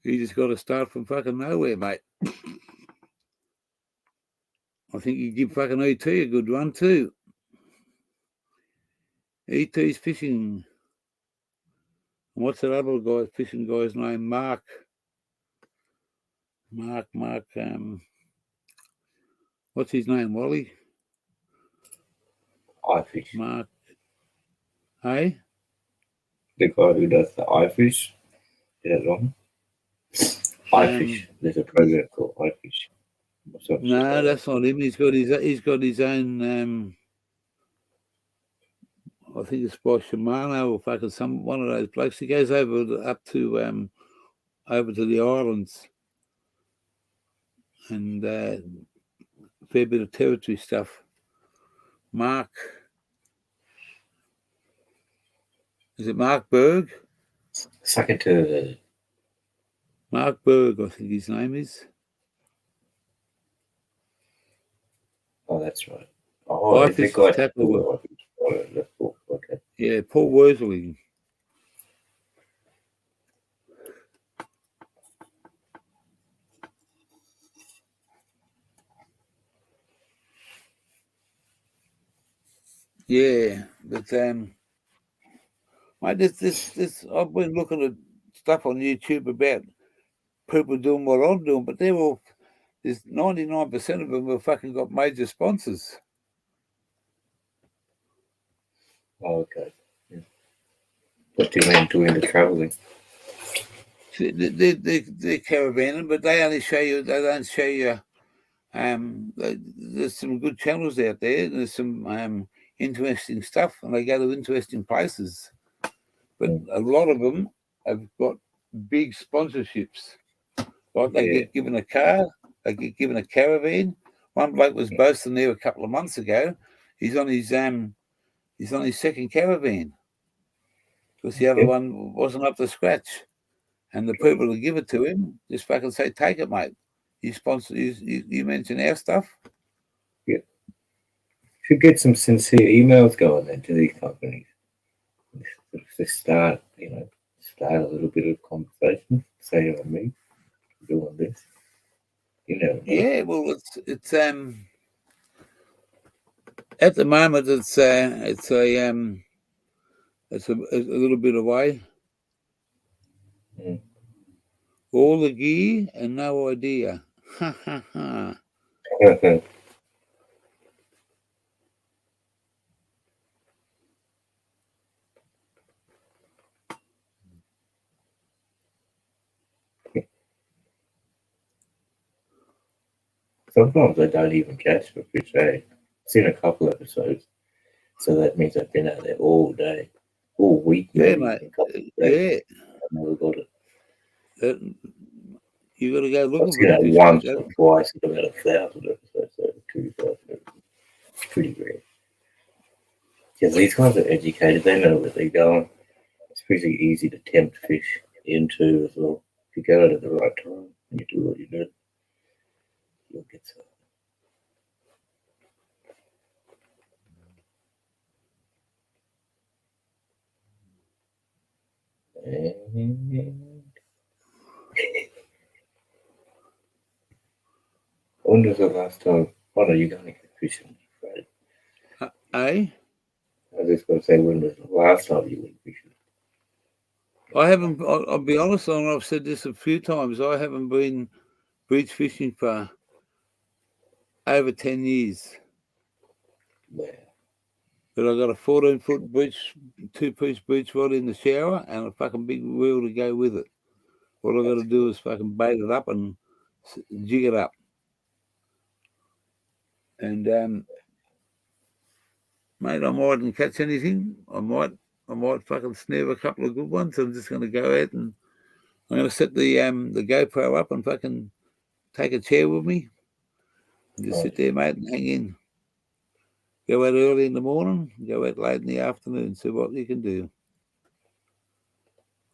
He just got to start from fucking nowhere, mate. I think he give fucking ET a good run too. ET's fishing. What's that other guy, fishing guy's name? Mark. What's his name, Wally? iFish. Mark. Hey? The guy who does the iFish. Is that wrong? iFish. There's a program called iFish. No, that's not him. He's got his own. I think it's by Shimano or fucking one of those blokes. He goes up to the islands and a fair bit of territory stuff. Mark. Is it Mark Berg? Second to Mark Berg, I think his name is. Oh, that's right. Oh, is the guy Tackle. Okay. Yeah, Paul Worthling. Yeah, but mate, this I've been looking at stuff on YouTube about people doing what I'm doing, but there's 99% of them have fucking got major sponsors. Oh, okay. Yeah. What do you mean doing the traveling? They're caravanning, but they don't show you. There's some good channels out there. There's some interesting stuff, and they go to interesting places. But a lot of them have got big sponsorships. Like they get given a car, they get given a caravan. One bloke was boasting there a couple of months ago. He's on his second caravan because the other one wasn't up to scratch. And the people who give it to him just fucking say, "Take it, mate. You mentioned our stuff." Yeah. Should get some sincere emails going then to these companies. Just start a little bit of conversation. Say on me doing this. Yeah, well, it's at the moment it's a little bit away. All the gear and no idea. Ha ha ha. Sometimes I don't even catch the fish. I've seen a couple episodes, so that means I've been out there all day, all week. Yeah, mate. Yeah. I never got it. You got to go looking for it. Once or twice in about 1,000 episodes, so 2,000. It's pretty rare. Because these guys are educated; they know where they're going. It's pretty easy to tempt fish into as well. If you go out at the right time and you do what you do, you'll get some. When was the last time? Oh no, you're going to get fishing, right? Eh? I was just going to say, when was the last time you went fishing? I haven't. I'll be honest, and I've said this a few times. I haven't been beach fishing for over 10 years. Yeah. But I got a 14-foot beach, 2-piece beach rod in the shower and a fucking big reel to go with it. All I got to do is fucking bait it up and jig it up. And mate, I mightn't catch anything. I might fucking snare a couple of good ones. I'm just going to go out and I'm going to set the GoPro up and fucking take a chair with me and just sit there, mate, and hang in. Go out early in the morning, go out late in the afternoon, see what you can do.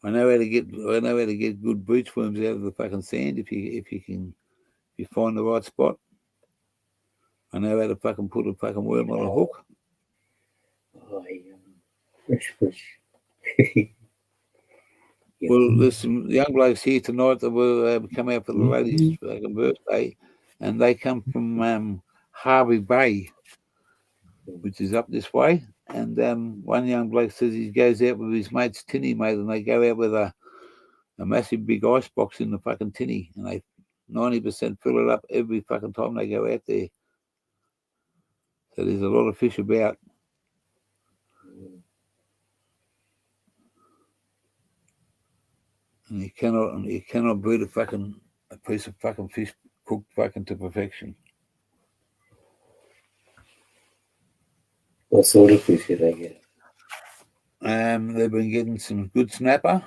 I know how to get good beach worms out of the fucking sand if you find the right spot. I know how to fucking put a fucking worm on a hook. Oh, fish. Well, there's some young blokes here tonight that will come out for the lady's fucking birthday, and they come from Harvey Bay, which is up this way. And one young bloke says he goes out with his mate's tinny, mate, and they go out with a massive big ice box in the fucking tinny, and they 90% fill it up every fucking time they go out there. So there's a lot of fish about. And you cannot beat a piece of fucking fish cooked fucking to perfection. What sort of fish did they get? They've been getting some good snapper,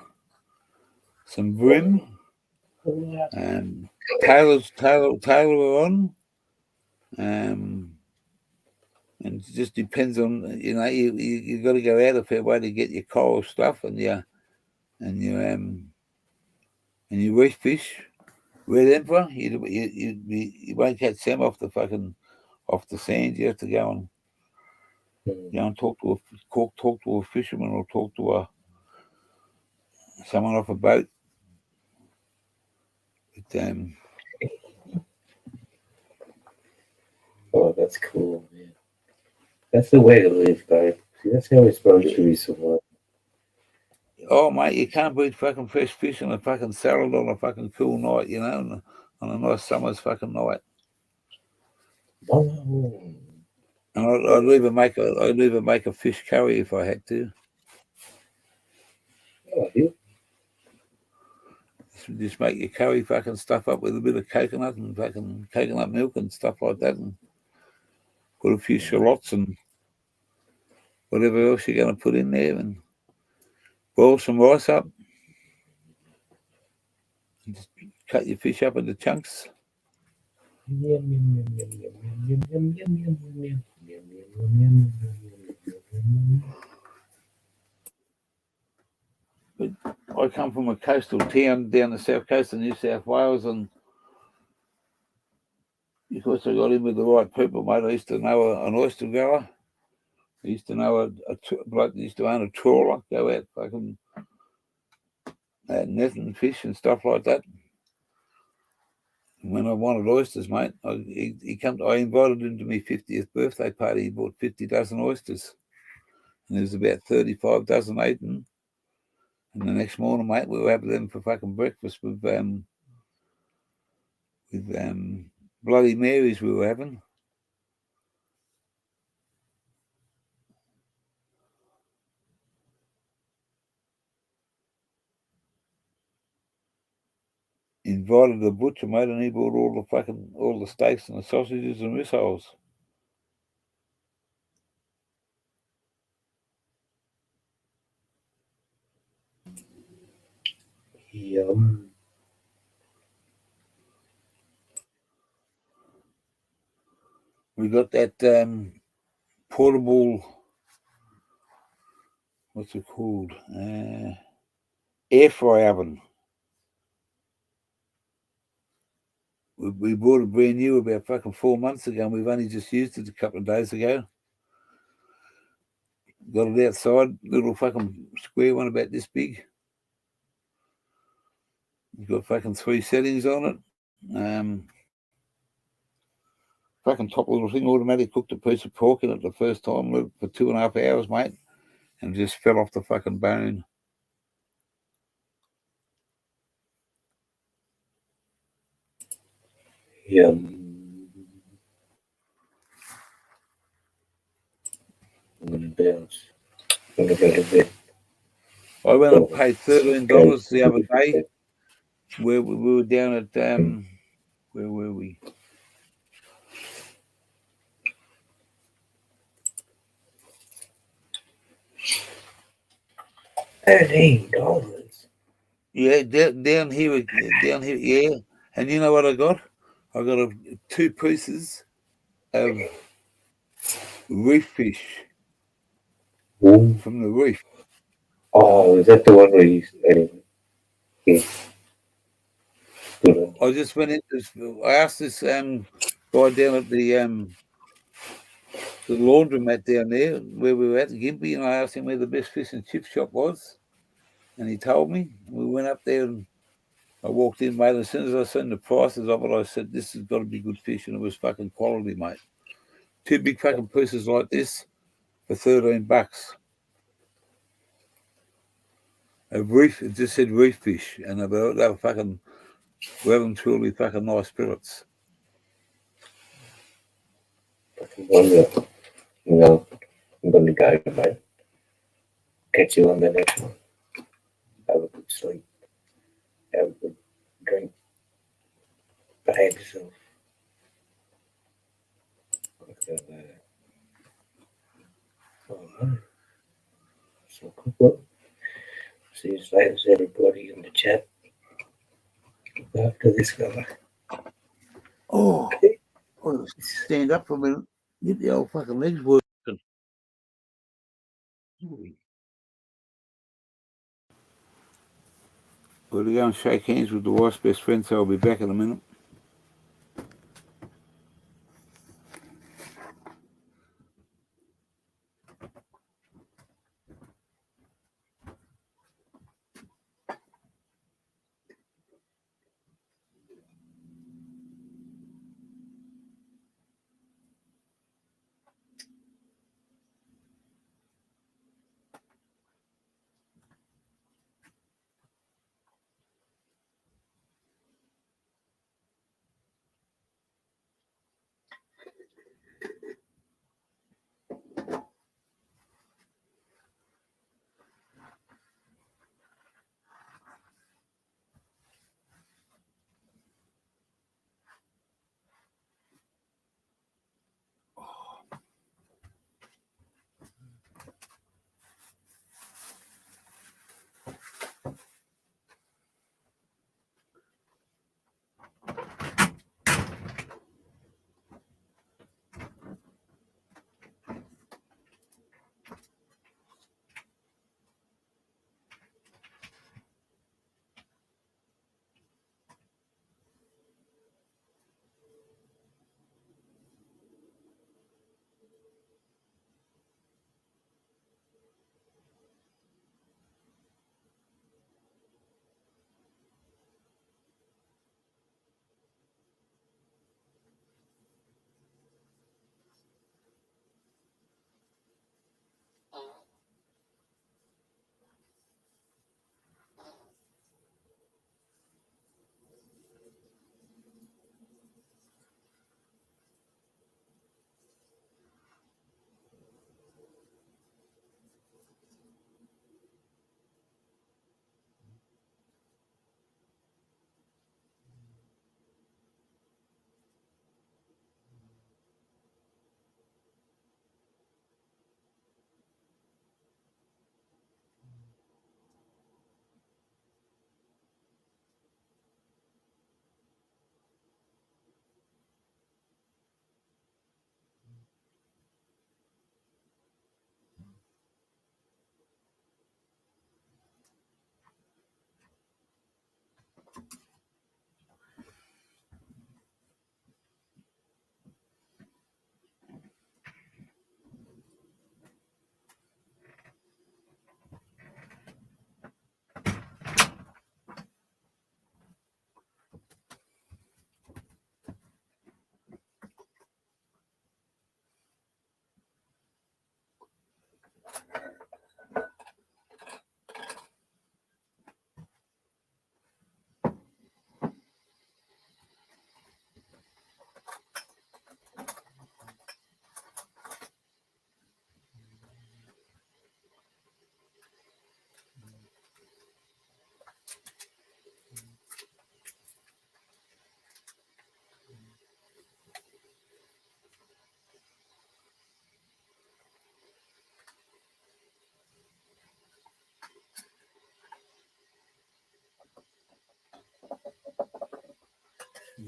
some brim, Taylor were on, and it just depends on, you know, you got to go out a fair way to get your coral stuff and your reef fish. Red emperor, you won't catch them off the sand. You have to go and talk to a fisherman or talk to someone off a boat. But, oh, that's cool, man. That's the way to live, babe. See, that's how we're supposed to be surviving. Oh, mate, you can't beat fucking fresh fish and a fucking salad on a fucking cool night, you know, on a nice summer's fucking night. Oh. And I'd even make a fish curry if I had to. Oh, yeah. Just make your curry fucking stuff up with a bit of coconut and fucking coconut milk and stuff like that, and put a few shallots and whatever else you're going to put in there, and boil some rice up. And just cut your fish up into chunks. But I come from a coastal town down the south coast of New South Wales, and because I got in with the right people, mate, I used to know an oyster grower. I used to know a bloke that used to own a trawler, go out fucking netting fish and stuff like that. And when I wanted oysters, mate, I invited him to my 50th birthday party. He bought 50 dozen oysters, and there was about 35 dozen eaten. And the next morning, mate, we were having them for fucking breakfast with Bloody Marys we were having. Invited the butcher, mate, and he bought all the steaks and the sausages and rissoles. Yum. We got that portable, what's it called? Air fry oven. We bought it brand new about fucking 4 months ago, and we've only just used it a couple of days ago. Got it outside, little fucking square one about this big. It's got fucking 3 settings on it. Fucking top little thing, automatic, cooked a piece of pork in it the first time for 2.5 hours, mate, and just fell off the fucking bone. Yum. I'm going to bounce. I'm going to go to bed. I went and paid $13 the other day. Where we were down at where were we? $13. Yeah, down here, yeah. And you know what I got? I got 2 pieces of reef fish from the reef. Oh, is that the one where you anyway? Yeah. I just went in. I asked this guy down at the the laundromat down there where we were at Gympie, and I asked him where the best fish and chip shop was, and he told me. We went up there, and I walked in, mate. As soon as I seen the prices of it, I said, "This has got to be good fish," and it was fucking quality, mate. 2 big fucking pieces like this for $13. A reef, it just said reef fish, and they were fucking well and truly fucking nice spirits. Wonderful. Well, I'm going to go, mate. Catch you on the next one. Have a good sleep. Have a good drink. Behave yourself. So, well, see you later, everybody in the chat. After this fella. Oh, I'll stand up for a minute, get the old fucking legs working. We're going to go and shake hands with the wife's best friend, so I'll be back in a minute.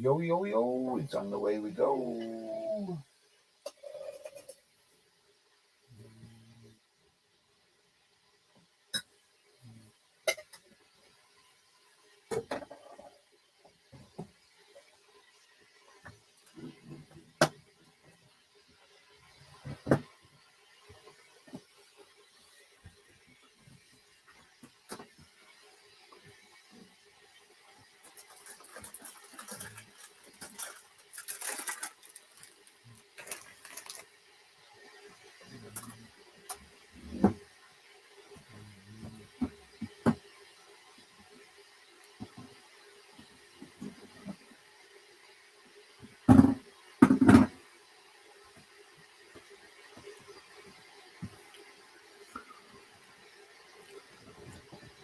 Yo, yo, yo, it's on the way we go.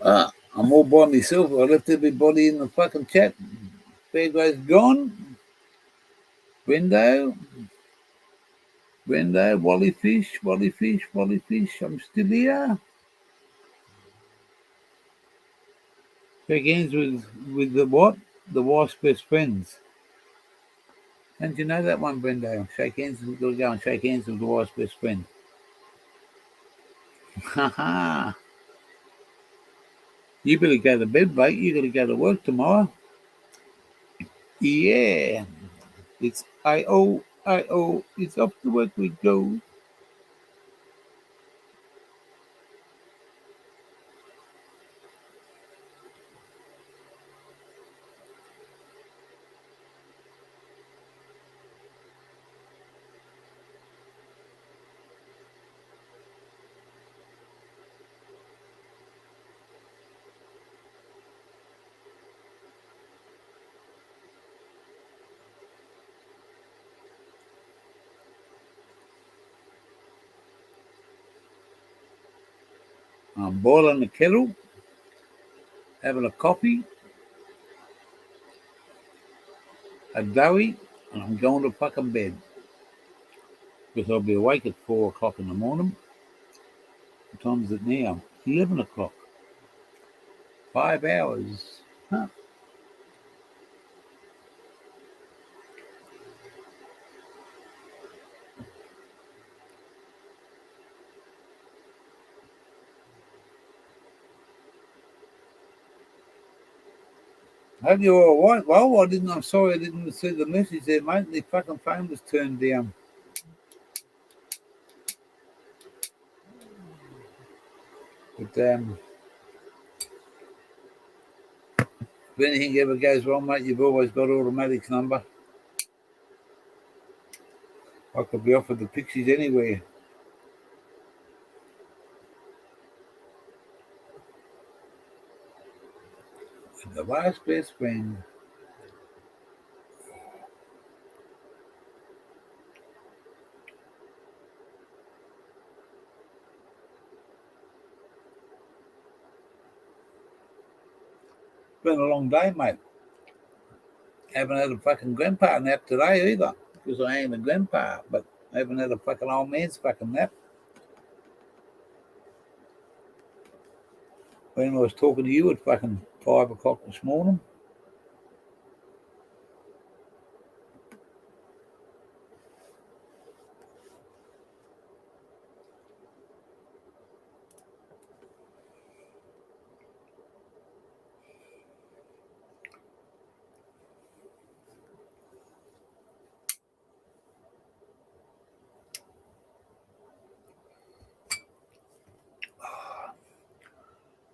I'm all by myself. I left everybody in the fucking chat. Fair guy's gone. Brendo, Wally Fish. I'm still here. Shake hands with the what? The wife's best friends. Don't you know that one, Brendo? Shake hands. We've got to go and shake hands with the wife's best friend. Ha ha. You better go to bed, mate. You got to go to work tomorrow. Yeah. It's I-O. It's off to work we go. I'm boiling the kettle, having a coffee, a doughy, and I'm going to fucking bed. Because I'll be awake at 4 o'clock in the morning. What time is it now? 11 o'clock. 5 hours. Huh. Hope you're all right. Well, I'm sorry I didn't see the message there, mate. The fucking phone was turned down. But if anything ever goes wrong, mate, you've always got Automatic's number. I could be offered the pixies anywhere. And the last best friend. Been a long day, mate. Haven't had a fucking grandpa nap today either, because I ain't a grandpa, but I haven't had a fucking old man's fucking nap. When I was talking to you at fucking 5 o'clock this morning.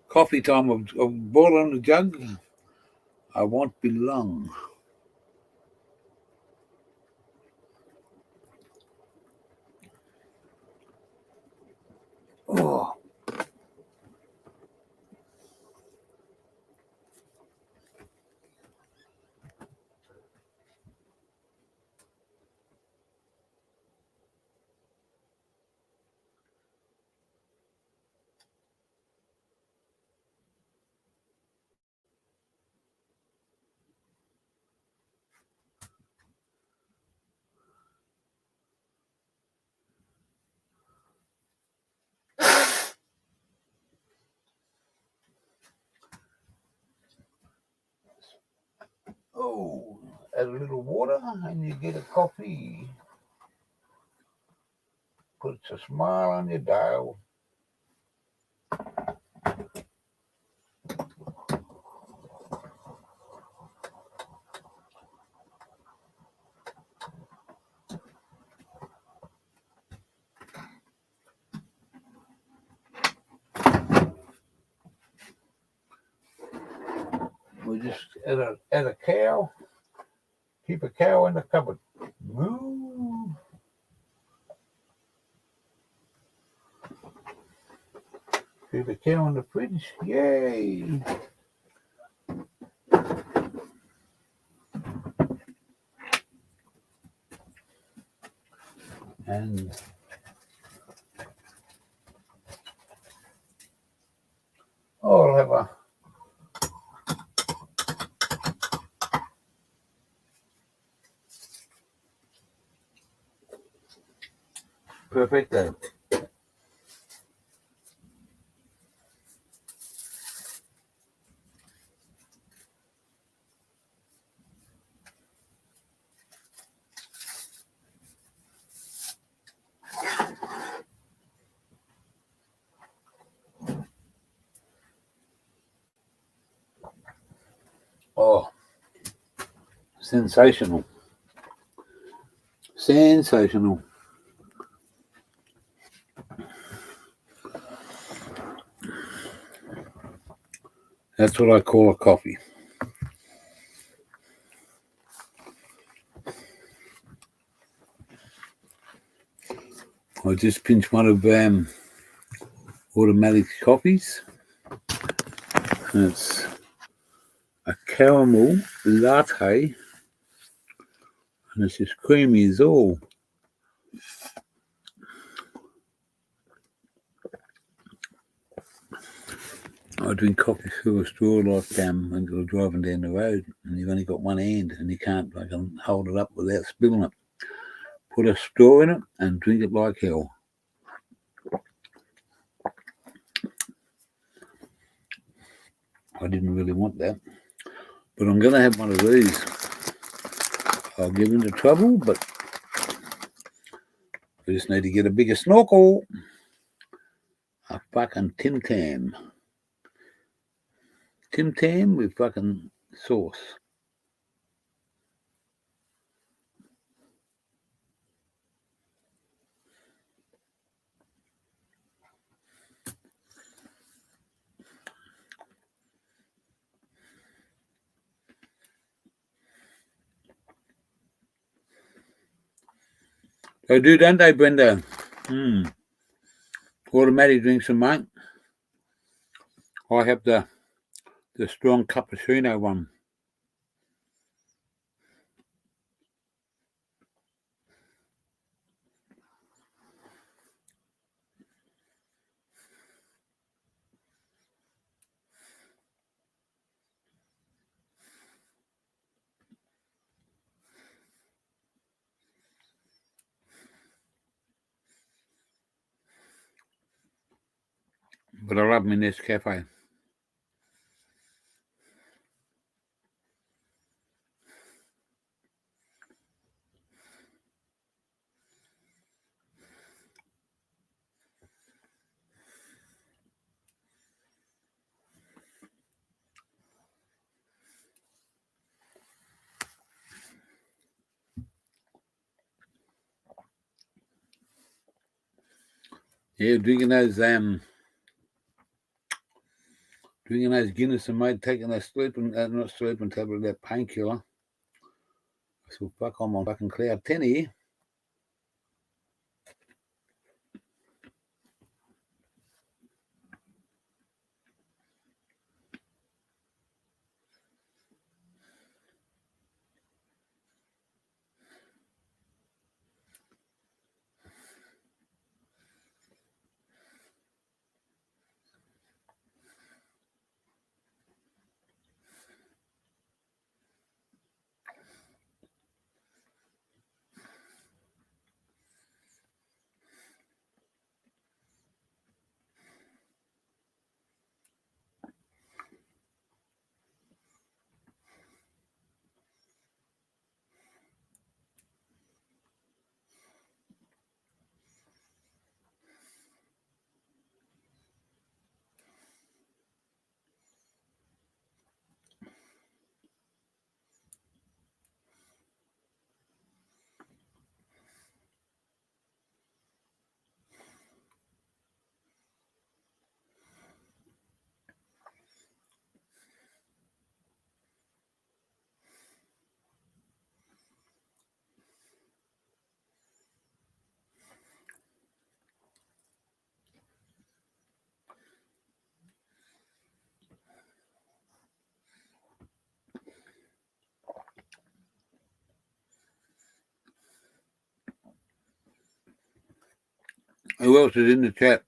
Coffee time. I've boiled on the jug. I won't be long. Oh. Oh, add a little water and you get a coffee. Puts a smile on your dial. We just add a cow. Keep a cow in the cupboard. Moo. Keep a cow in the fridge. Yay. And I'll have pepper. Perfecto. Oh, sensational. Sensational. That's what I call a coffee. I just pinched one of automatic coffees. And it's a caramel latte. And it's as creamy as all. I drink coffee through a straw like when you're driving down the road and you've only got one hand and you can't hold it up without spilling it. Put a straw in it and drink it like hell. I didn't really want that, but I'm going to have one of these. I'll get into trouble, but I just need to get a bigger snorkel. A fucking Tim Tam. Tim Tam with fucking sauce. They do, don't they, Brenda? Automatic drinks, mate. I have the strong cappuccino one. But I love me this cafe. Yeah, drinking those Guinness and mate, taking that not sleeping tablet, that painkiller. So fuck, I'm on fucking cloud 10 here. Who else is in the chat?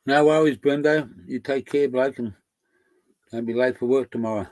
No worries, Brendo. You take care, bloke, and don't be late for work tomorrow.